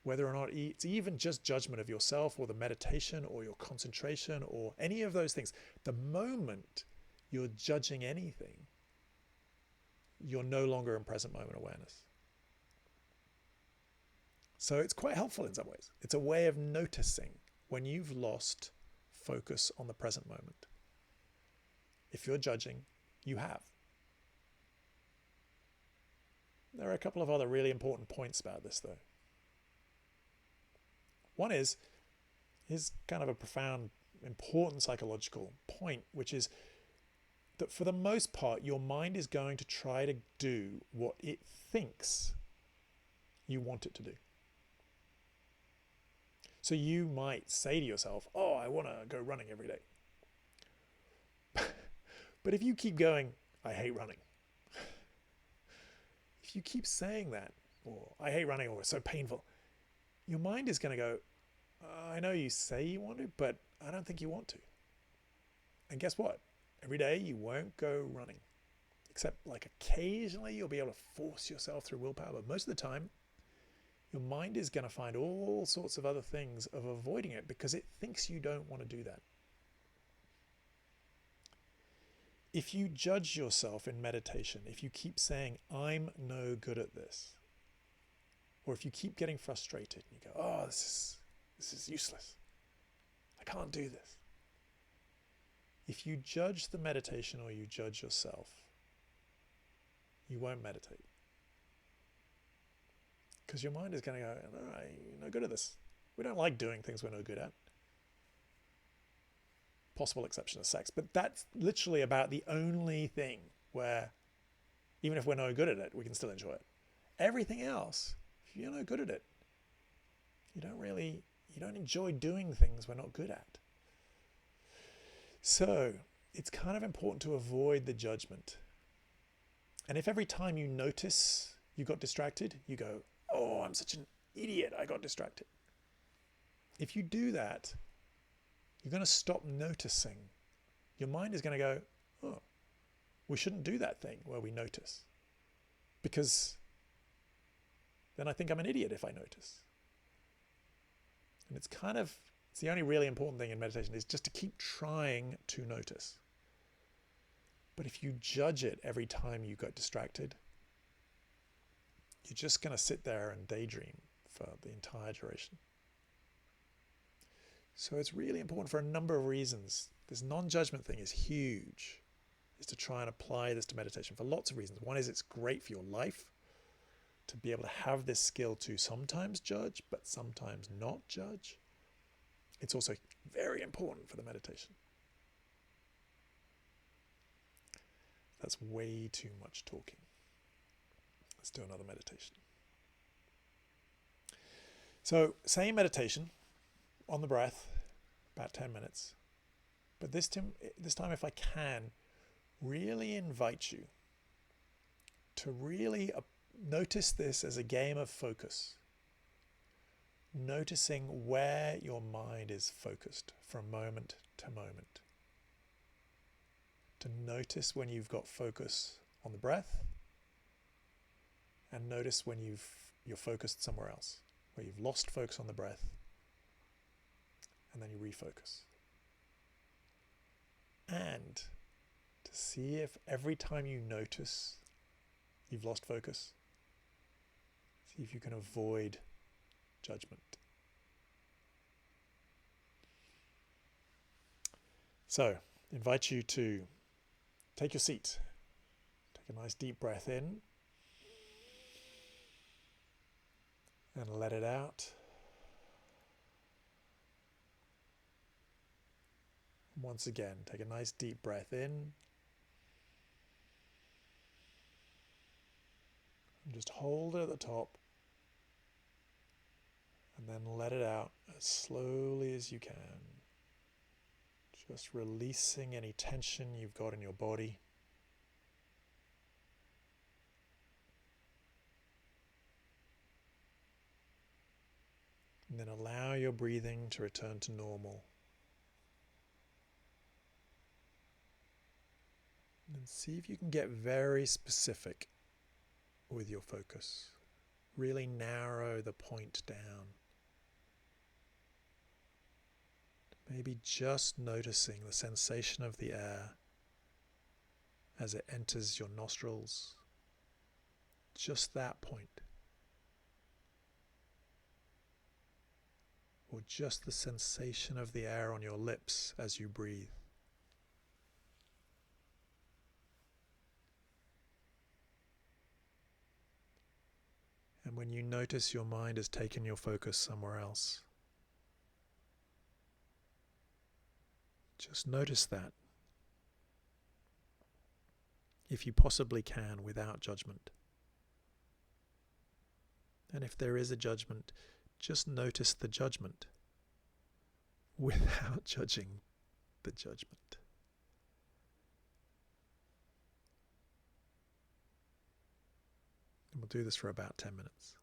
whether or not it's even just judgment of yourself or the meditation or your concentration or any of those things, the moment you're judging anything, you're no longer in present moment awareness. So it's quite helpful in some ways. It's a way of noticing when you've lost focus on the present moment. If you're judging, you have. There are a couple of other really important points about this, though. One is kind of a profound, important psychological point, which is that for the most part, your mind is going to try to do what it thinks you want it to do. So you might say to yourself, oh, I want to go running every day. But if you keep going, I hate running. If you keep saying that, or I hate running, or it's so painful, your mind is going to go, I know you say you want to, but I don't think you want to. And guess what? Every day you won't go running. Except like occasionally you'll be able to force yourself through willpower. But most of the time, your mind is going to find all sorts of other things of avoiding it because it thinks you don't want to do that. If you judge yourself in meditation, if you keep saying, I'm no good at this, or if you keep getting frustrated and you go, oh, this is useless. I can't do this. If you judge the meditation or you judge yourself, you won't meditate. Because your mind is going to go, no, you're no good at this. We don't like doing things we're no good at. Possible exception of sex. But that's literally about the only thing where, even if we're no good at it, we can still enjoy it. Everything else, if you're no good at it, you don't enjoy doing things we're not good at. So it's kind of important to avoid the judgment. And if every time you notice you got distracted, you go, oh, I'm such an idiot, I got distracted. If you do that, you're going to stop noticing. Your mind is going to go, oh, we shouldn't do that thing where we notice. Because then I think I'm an idiot if I notice. And it's the only really important thing in meditation is just to keep trying to notice. But if you judge it every time you get distracted, you're just going to sit there and daydream for the entire duration. So it's really important for a number of reasons. This non-judgment thing is huge, is to try and apply this to meditation for lots of reasons. One is it's great for your life to be able to have this skill to sometimes judge, but sometimes not judge. It's also very important for the meditation. That's way too much talking. Let's do another meditation. So, same meditation on the breath, about 10 minutes. But this time, if I can, really invite you to really notice this as a game of focus. Noticing where your mind is focused from moment to moment. To notice when you've got focus on the breath, and notice when you're focused somewhere else, where you've lost focus on the breath, and then you refocus. And to see if every time you notice you've lost focus, see if you can avoid judgment. So, invite you to take your seat. Take a nice deep breath in and let it out. Once again, take a nice deep breath in. And just hold it at the top. And then let it out as slowly as you can. Just releasing any tension you've got in your body. And then allow your breathing to return to normal. And see if you can get very specific with your focus. Really narrow the point down. Maybe just noticing the sensation of the air as it enters your nostrils. Just that point. Or just the sensation of the air on your lips as you breathe. And when you notice your mind has taken your focus somewhere else, just notice that. If you possibly can, without judgment. And if there is a judgment, just notice the judgment without judging the judgment. And we'll do this for about 10 minutes.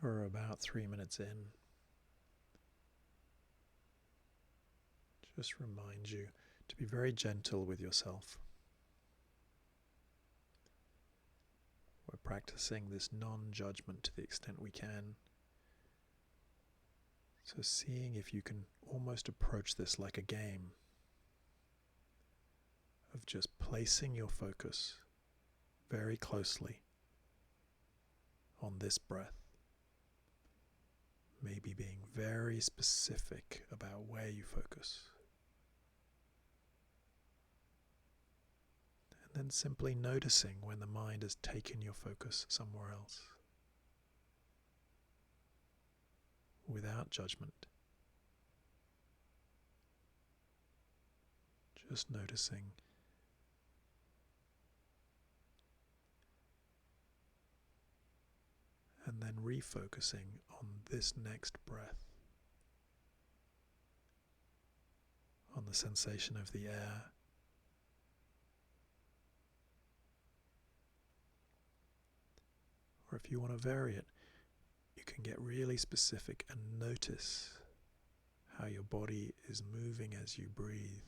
We're about 3 minutes in. Just remind you to be very gentle with yourself. We're practicing this non-judgment to the extent we can. So seeing if you can almost approach this like a game of just placing your focus very closely on this breath. maybe being very specific about where you focus. And then simply noticing when the mind has taken your focus somewhere else, without judgment. Just noticing. And then refocusing on this next breath, on the sensation of the air, or if you want to vary it, you can get really specific and notice how your body is moving as you breathe.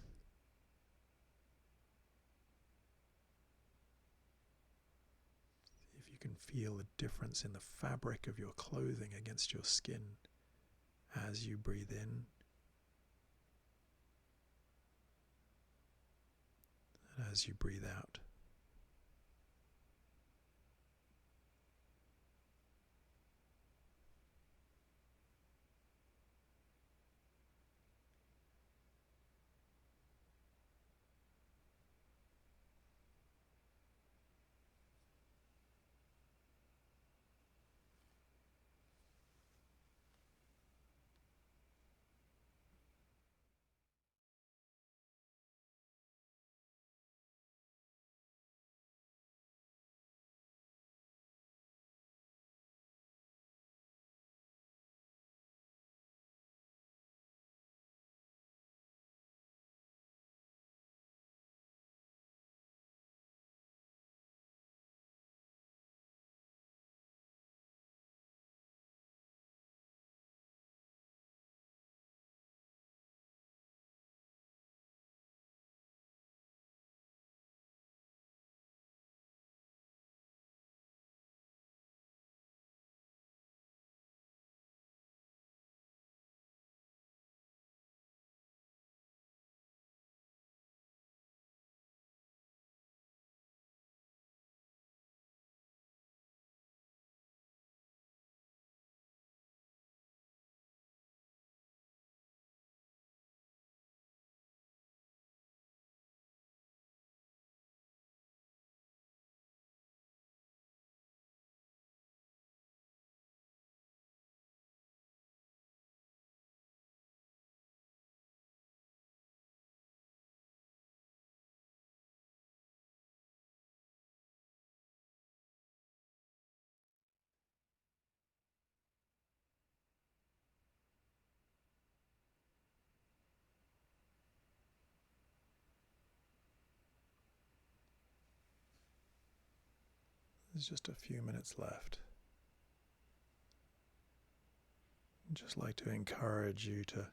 If you can feel the difference in the fabric of your clothing against your skin as you breathe in and as you breathe out. There's just a few minutes left. I'd just like to encourage you to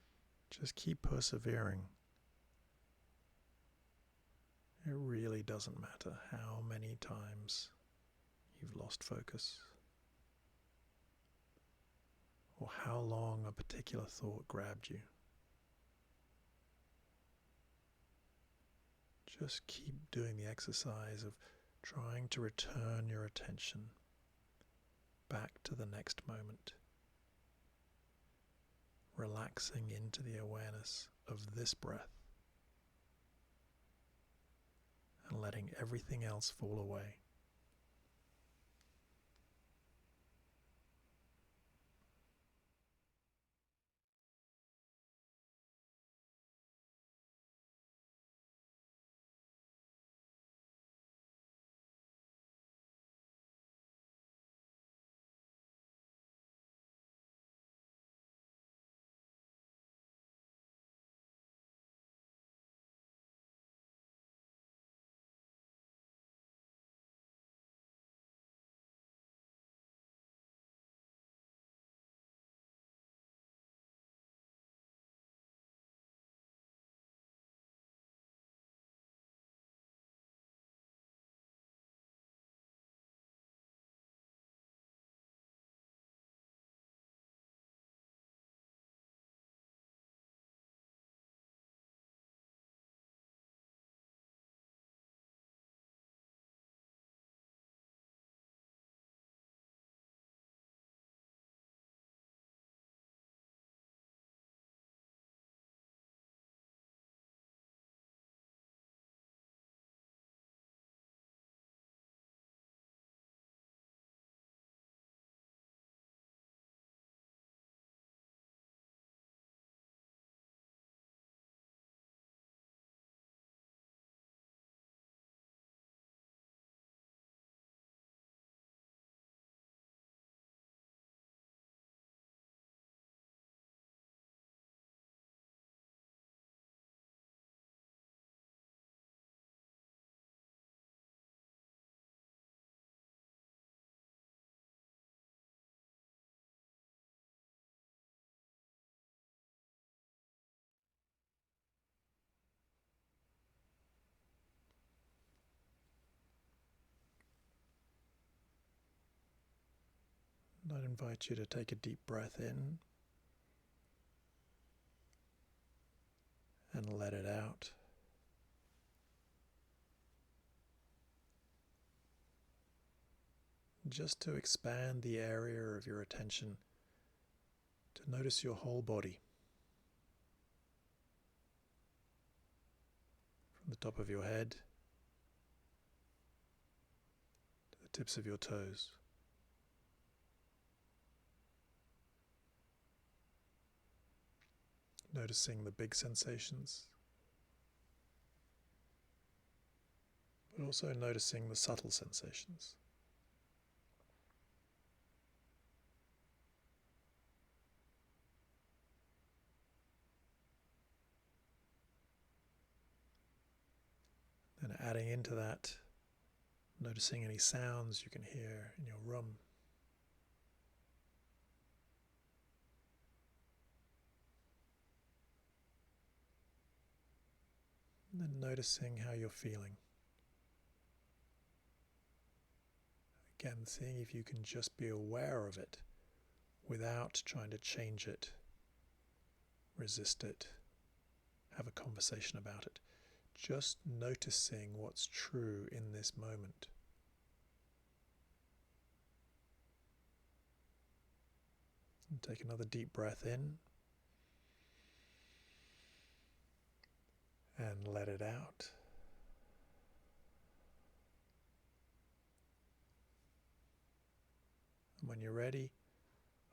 just keep persevering. It really doesn't matter how many times you've lost focus or how long a particular thought grabbed you. Just keep doing the exercise of trying to return your attention back to the next moment, relaxing into the awareness of this breath and letting everything else fall away. And I'd invite you to take a deep breath in and let it out. Just to expand the area of your attention to notice your whole body. From the top of your head to the tips of your toes. Noticing the big sensations, but also noticing the subtle sensations. And adding into that, noticing any sounds you can hear in your room. And then noticing how you're feeling. Again, seeing if you can just be aware of it without trying to change it, resist it, have a conversation about it. Just noticing what's true in this moment. And take another deep breath in and let it out. And when you're ready,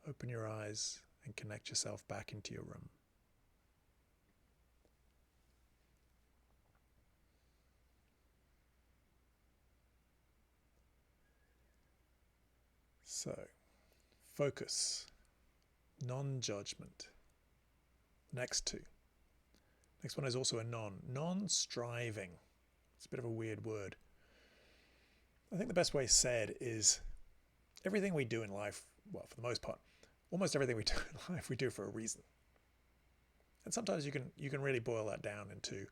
open your eyes and connect yourself back into your room. So, focus, non-judgment. Next two. Next one is also a non-striving. It's a bit of a weird word. I think the best way said is everything we do in life, well, for the most part, almost everything we do in life, we do for a reason. And sometimes you can really boil that down into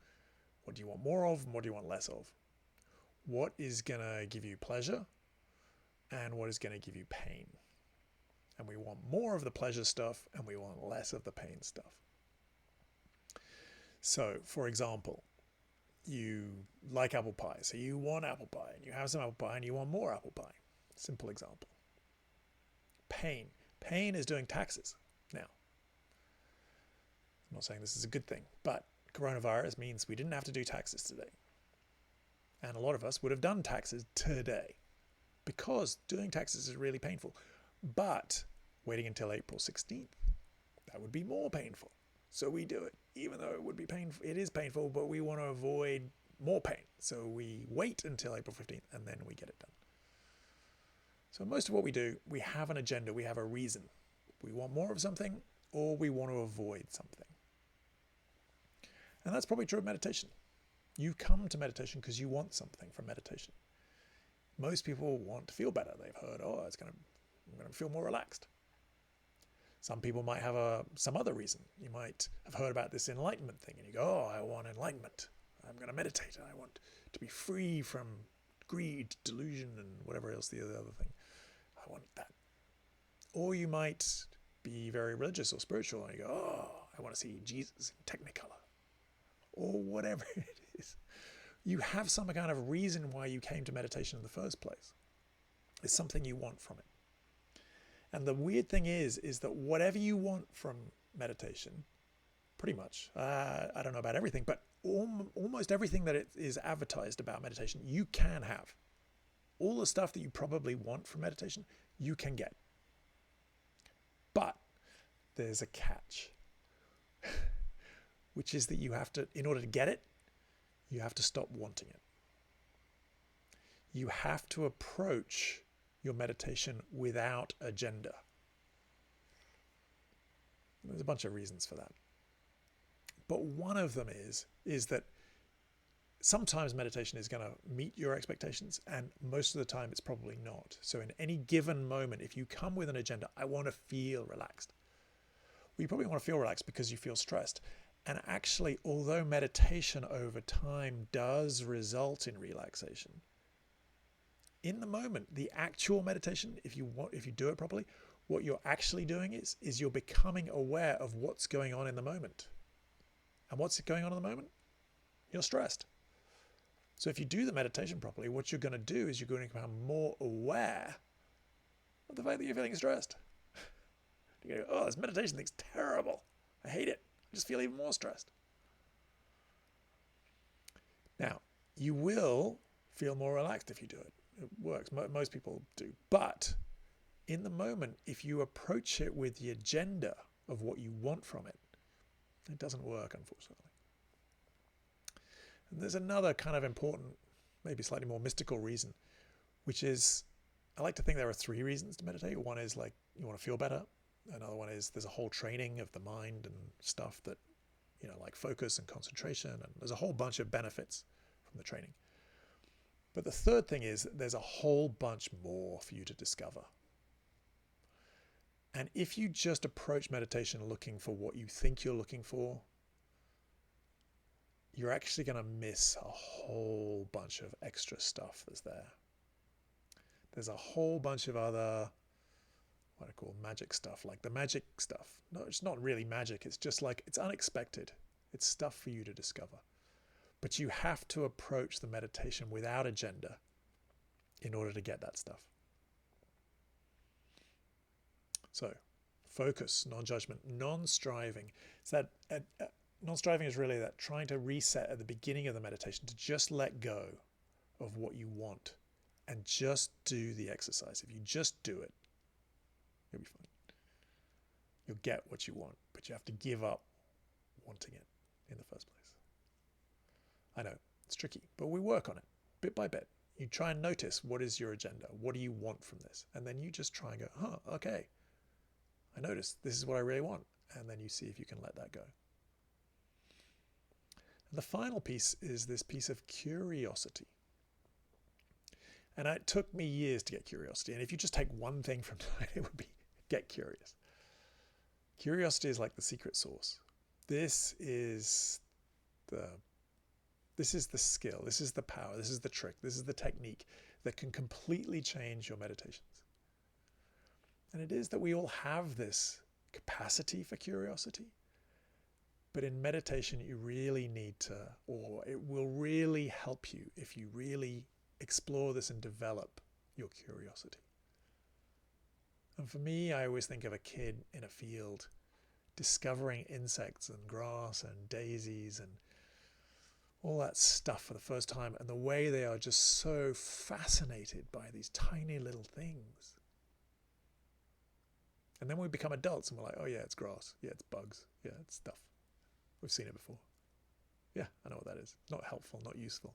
what do you want more of and what do you want less of? What is going to give you pleasure and what is going to give you pain? And we want more of the pleasure stuff and we want less of the pain stuff. So, for example, you like apple pie, so you want apple pie, and you have some apple pie and you want more apple pie. Simple example. Pain. Pain is doing taxes. Now, I'm not saying this is a good thing, but coronavirus means we didn't have to do taxes today. And a lot of us would have done taxes today because doing taxes is really painful. But waiting until April 16th, that would be more painful. So we do it, even though it would be painful. It is painful, but we want to avoid more pain. So we wait until April 15th and then we get it done. So most of what we do, we have an agenda, we have a reason. We want more of something or we want to avoid something. And that's probably true of meditation. You come to meditation because you want something from meditation. Most people want to feel better. They've heard, I'm going to feel more relaxed. Some people might have some other reason. You might have heard about this enlightenment thing and you go, I want enlightenment. I'm going to meditate and I want to be free from greed, delusion, and whatever else the other thing. I want that. Or you might be very religious or spiritual and you go, I want to see Jesus in Technicolor. Or whatever it is. You have some kind of reason why you came to meditation in the first place. It's something you want from it. And the weird thing is that whatever you want from meditation, pretty much, I don't know about everything, but almost everything that it is advertised about meditation, you can have. All the stuff that you probably want from meditation, you can get. But there's a catch, which is that you have to, in order to get it, you have to stop wanting it. You have to approach your meditation without agenda. There's a bunch of reasons for that. But one of them is that sometimes meditation is going to meet your expectations and most of the time it's probably not. So in any given moment, if you come with an agenda, I want to feel relaxed. Well, you probably want to feel relaxed because you feel stressed. And actually, although meditation over time does result in relaxation, in the moment, the actual meditation, if you do it properly, what you're actually doing is you're becoming aware of what's going on in the moment. And what's going on in the moment? You're stressed. So if you do the meditation properly, what you're going to do is you're going to become more aware of the fact that you're feeling stressed. You go, oh, this meditation thing's terrible. I hate it. I just feel even more stressed. Now, you will feel more relaxed if you do it. It works. Most people do. But in the moment, if you approach it with the agenda of what you want from it, it doesn't work, unfortunately. And there's another kind of important, maybe slightly more mystical reason, which is, I like to think there are 3 reasons to meditate. One is like you want to feel better. Another one is there's a whole training of the mind and stuff that, you know, like focus and concentration, and there's a whole bunch of benefits from the training. But the third thing is that there's a whole bunch more for you to discover. And if you just approach meditation looking for what you think you're looking for, you're actually going to miss a whole bunch of extra stuff that's there. There's a whole bunch of other, what I call magic stuff, like the magic stuff. No, it's not really magic. It's just like, it's unexpected. It's stuff for you to discover. But you have to approach the meditation without agenda in order to get that stuff. So, focus, non-judgment, non-striving. So that non-striving is really that trying to reset at the beginning of the meditation to just let go of what you want and just do the exercise. If you just do it, you'll be fine. You'll get what you want, but you have to give up wanting it in the first place. I know, it's tricky, but we work on it bit by bit. You try and notice what is your agenda. What do you want from this? And then you just try and go, okay, I noticed this is what I really want. And then you see if you can let that go. And the final piece is this piece of curiosity. And it took me years to get curiosity. And if you just take one thing from tonight, it would be get curious. Curiosity is like the secret sauce. This is the skill, this is the power, this is the trick, this is the technique that can completely change your meditations. And it is that we all have this capacity for curiosity, but in meditation you really need to, or it will really help you if you really explore this and develop your curiosity. And for me, I always think of a kid in a field discovering insects and grass and daisies and all that stuff for the first time, and the way they are just so fascinated by these tiny little things. And then we become adults and we're like, oh yeah, it's grass. Yeah, it's bugs. Yeah, it's stuff. We've seen it before. Yeah, I know what that is. Not helpful, not useful.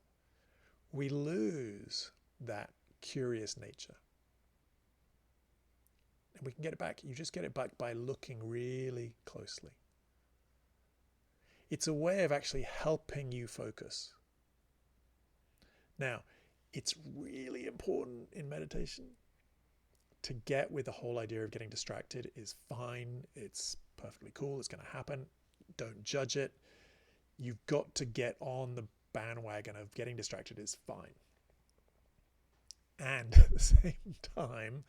We lose that curious nature. And we can get it back. You just get it back by looking really closely. It's a way of actually helping you focus. Now, it's really important in meditation to get with the whole idea of getting distracted is fine. It's perfectly cool. It's going to happen. Don't judge it. You've got to get on the bandwagon of getting distracted is fine. And at the same time,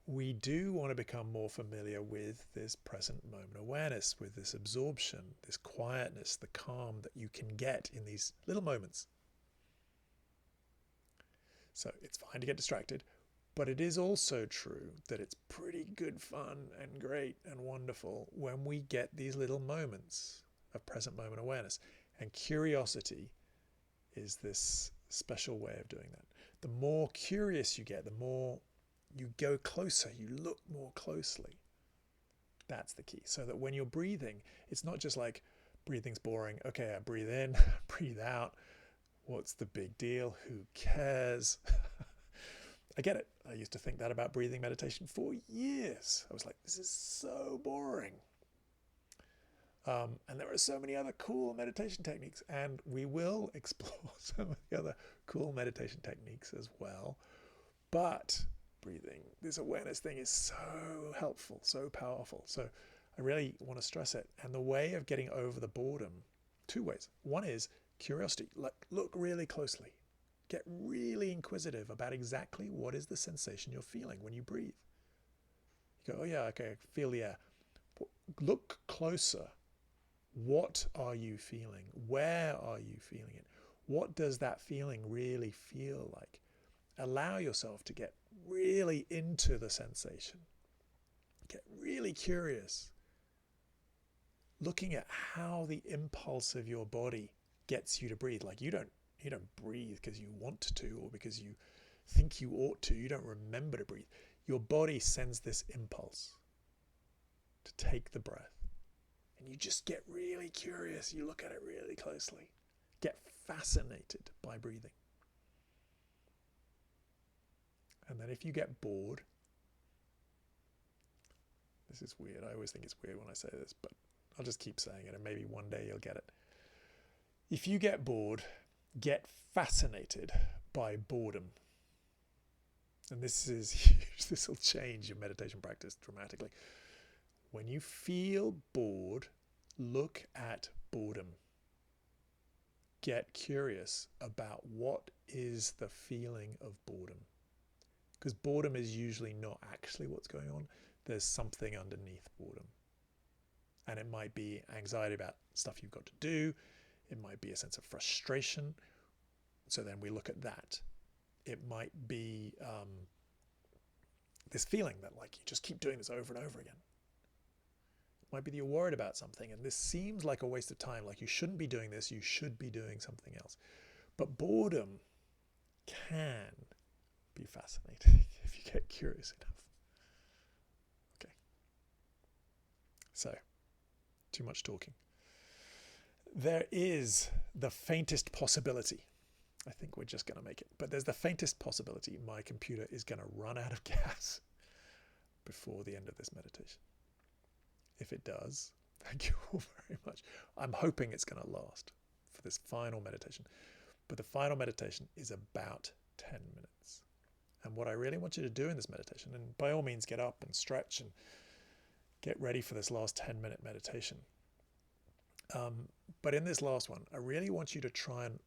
we do want to become more familiar with this present moment awareness, with this absorption, this quietness, the calm that you can get in these little moments. So it's fine to get distracted, but it is also true that it's pretty good fun and great and wonderful when we get these little moments of present moment awareness. And curiosity is this special way of doing that. The more curious you get, the more you go closer, you look more closely. That's the key. So that when you're breathing, it's not just like breathing's boring. Okay, I breathe in, breathe out. What's the big deal? Who cares? I get it. I used to think that about breathing meditation for years. I was like, this is so boring. And there are so many other cool meditation techniques, and we will explore some of the other cool meditation techniques as well. But breathing, this awareness thing is so helpful, so powerful. So I really want to stress it. And the way of getting over the boredom, 2 ways. One is curiosity. Look really closely. Get really inquisitive about exactly what is the sensation you're feeling when you breathe. You go, oh yeah, okay, feel the air. Look closer. What are you feeling? Where are you feeling it? What does that feeling really feel like? Allow yourself to get really into the sensation. Get really curious. Looking at how the impulse of your body gets you to breathe. Like you don't breathe because you want to or because you think you ought to. You don't remember to breathe. Your body sends this impulse to take the breath. And you just get really curious. You look at it really closely. Get fascinated by breathing. And then if you get bored, this is weird. I always think it's weird when I say this, but I'll just keep saying it and maybe one day you'll get it. If you get bored, get fascinated by boredom. And this is huge. This will change your meditation practice dramatically. When you feel bored, look at boredom. Get curious about what is the feeling of boredom. Because boredom is usually not actually what's going on. There's something underneath boredom. And it might be anxiety about stuff you've got to do. It might be a sense of frustration. So then we look at that. It might be this feeling that like you just keep doing this over and over again. It might be that you're worried about something and this seems like a waste of time, like you shouldn't be doing this, you should be doing something else. But boredom can be fascinating if you get curious enough. Okay. So, too much talking. There is the faintest possibility. I think we're just going to make it. But there's the faintest possibility my computer is going to run out of gas before the end of this meditation. If it does, thank you all very much. I'm hoping it's going to last for this final meditation. But the final meditation is about 10 minutes. And what I really want you to do in this meditation, and by all means get up and stretch and get ready for this last 10-minute meditation. But in this last one, I really want you to try and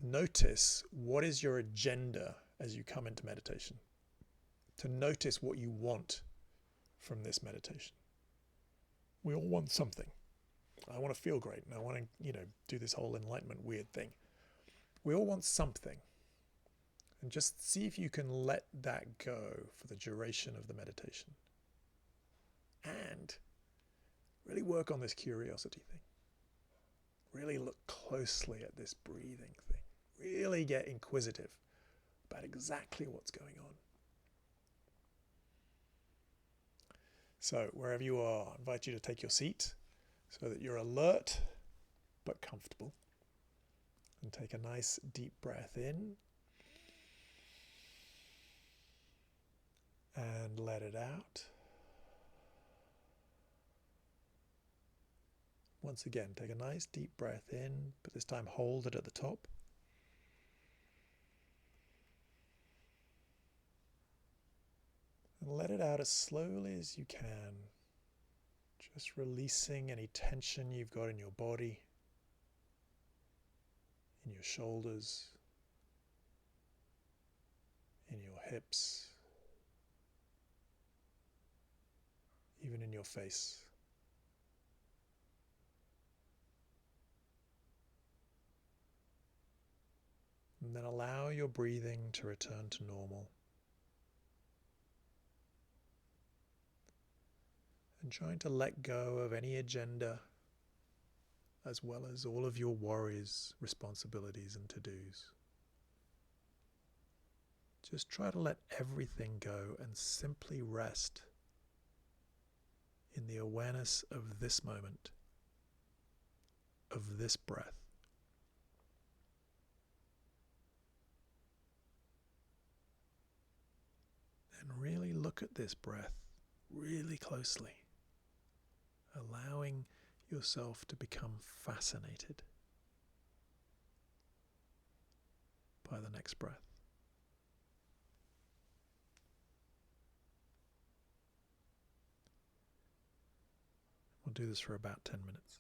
notice what is your agenda as you come into meditation. To notice what you want from this meditation. We all want something. I want to feel great and I want to, do this whole enlightenment weird thing. We all want something. And just see if you can let that go for the duration of the meditation. And really work on this curiosity thing. Really look closely at this breathing thing. Really get inquisitive about exactly what's going on. So wherever you are, I invite you to take your seat so that you're alert but comfortable. And take a nice deep breath in. And let it out. Once again, take a nice deep breath in, but this time hold it at the top. And let it out as slowly as you can. Just releasing any tension you've got in your body, in your shoulders, in your hips, even in your face. And then allow your breathing to return to normal. And trying to let go of any agenda, as well as all of your worries, responsibilities, and to-dos. Just try to let everything go and simply rest in the awareness of this moment, of this breath. And really look at this breath really closely, allowing yourself to become fascinated by the next breath. We'll do this for about 10 minutes.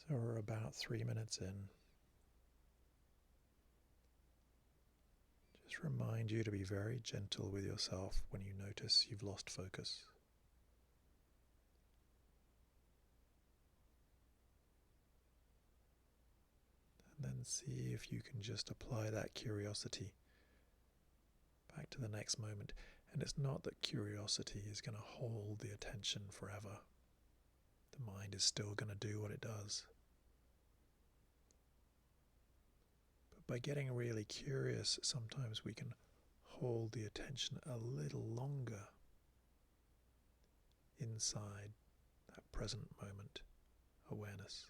So we're about 3 minutes in. Just remind you to be very gentle with yourself when you notice you've lost focus. And then see if you can just apply that curiosity back to the next moment. And it's not that curiosity is going to hold the attention forever. The mind is still going to do what it does. But by getting really curious, sometimes we can hold the attention a little longer inside that present moment awareness.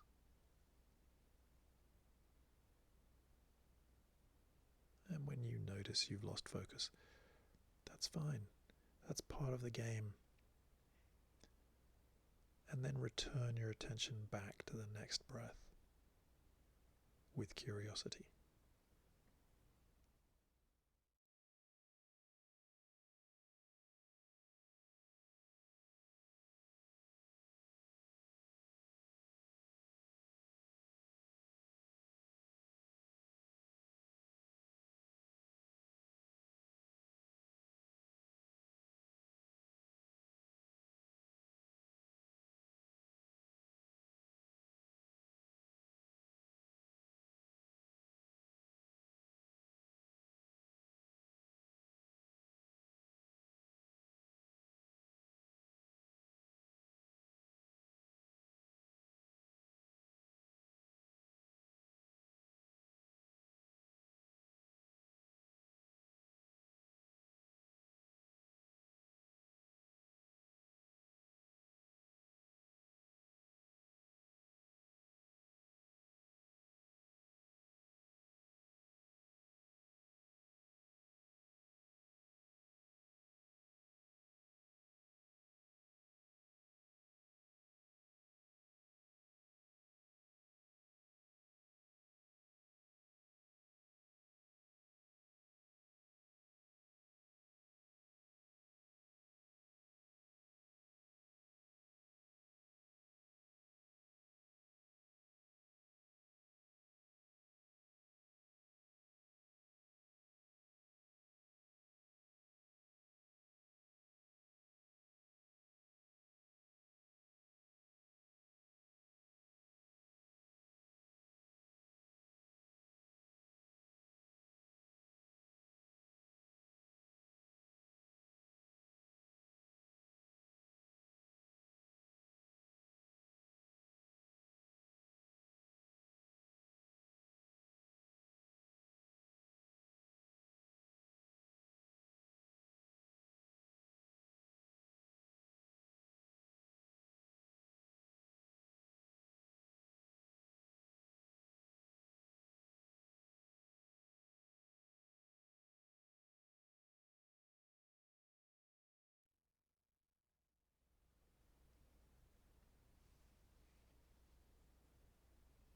And when you notice you've lost focus, that's fine. That's part of the game. And then return your attention back to the next breath with curiosity.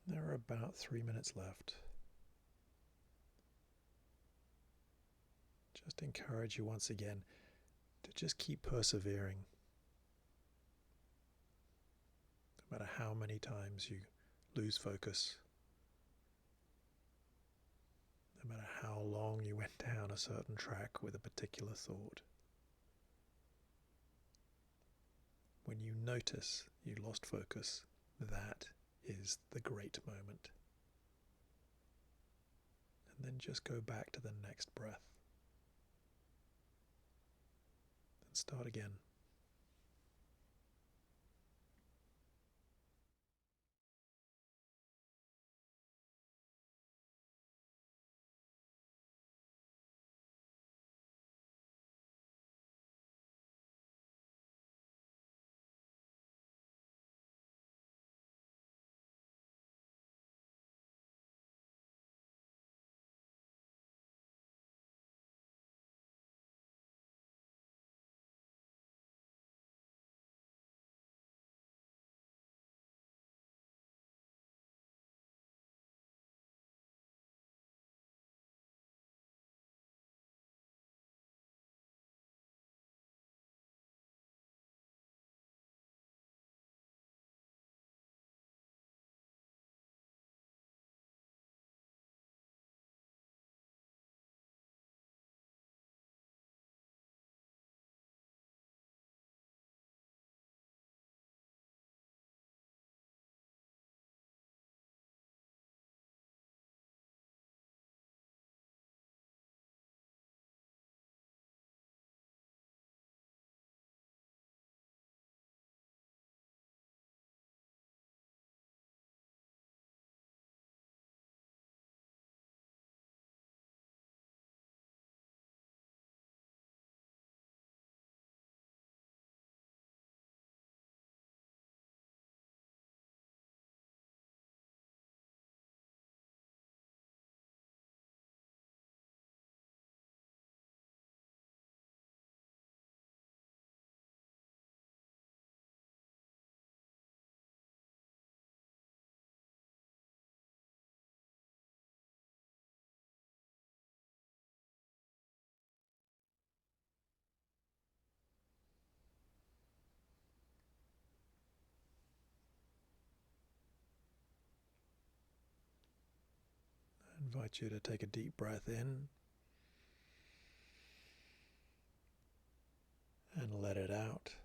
There are about 3 minutes left. Just encourage you once again to just keep persevering. No matter how many times you lose focus, no matter how long you went down a certain track with a particular thought. When you notice you lost focus, that is the great moment. And then just go back to the next breath and start again. invite you to take a deep breath in and let it out.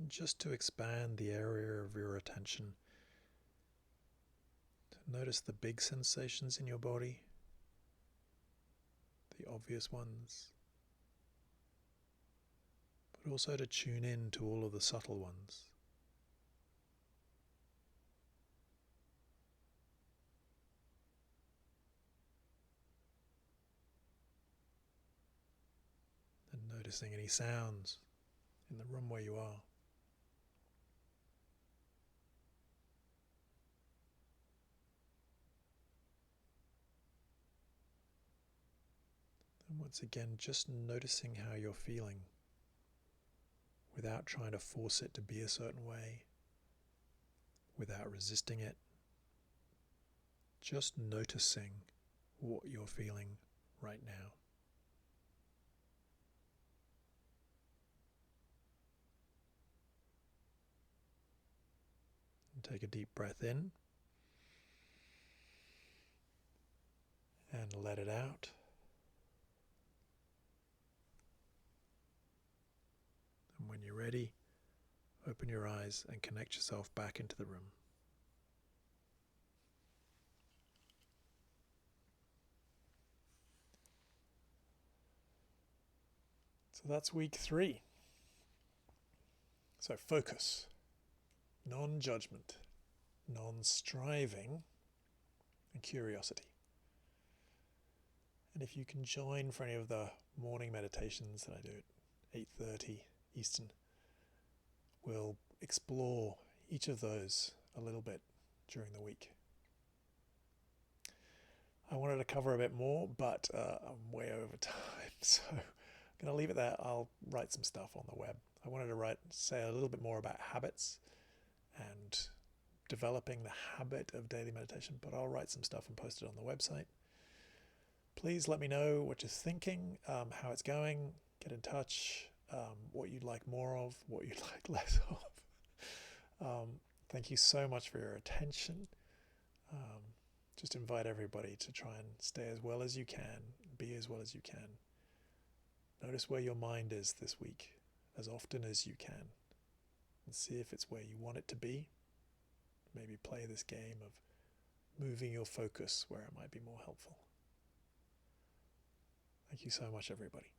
Just to expand the area of your attention, to notice the big sensations in your body, the obvious ones, but also to tune in to all of the subtle ones. And noticing any sounds in the room where you are. And once again, just noticing how you're feeling without trying to force it to be a certain way, without resisting it. Just noticing what you're feeling right now. And take a deep breath in and let it out. And when you're ready, open your eyes and connect yourself back into the room. So that's week 3. So focus, non-judgment, non-striving, and curiosity. And if you can join for any of the morning meditations that I do at 8:30 Eastern, we'll explore each of those a little bit during the week. I wanted to cover a bit more, but I'm way over time, so I'm going to leave it there. I'll write some stuff on the web. I wanted to say a little bit more about habits and developing the habit of daily meditation, but I'll write some stuff and post it on the website. Please let me know what you're thinking, how it's going. Get in touch, what you'd like more of, what you'd like less of. Thank you so much for your attention. Just invite everybody to try and stay as well as you can, be as well as you can. Notice where your mind is this week as often as you can, and see if it's where you want it to be. Maybe play this game of moving your focus where it might be more helpful. Thank you so much, everybody.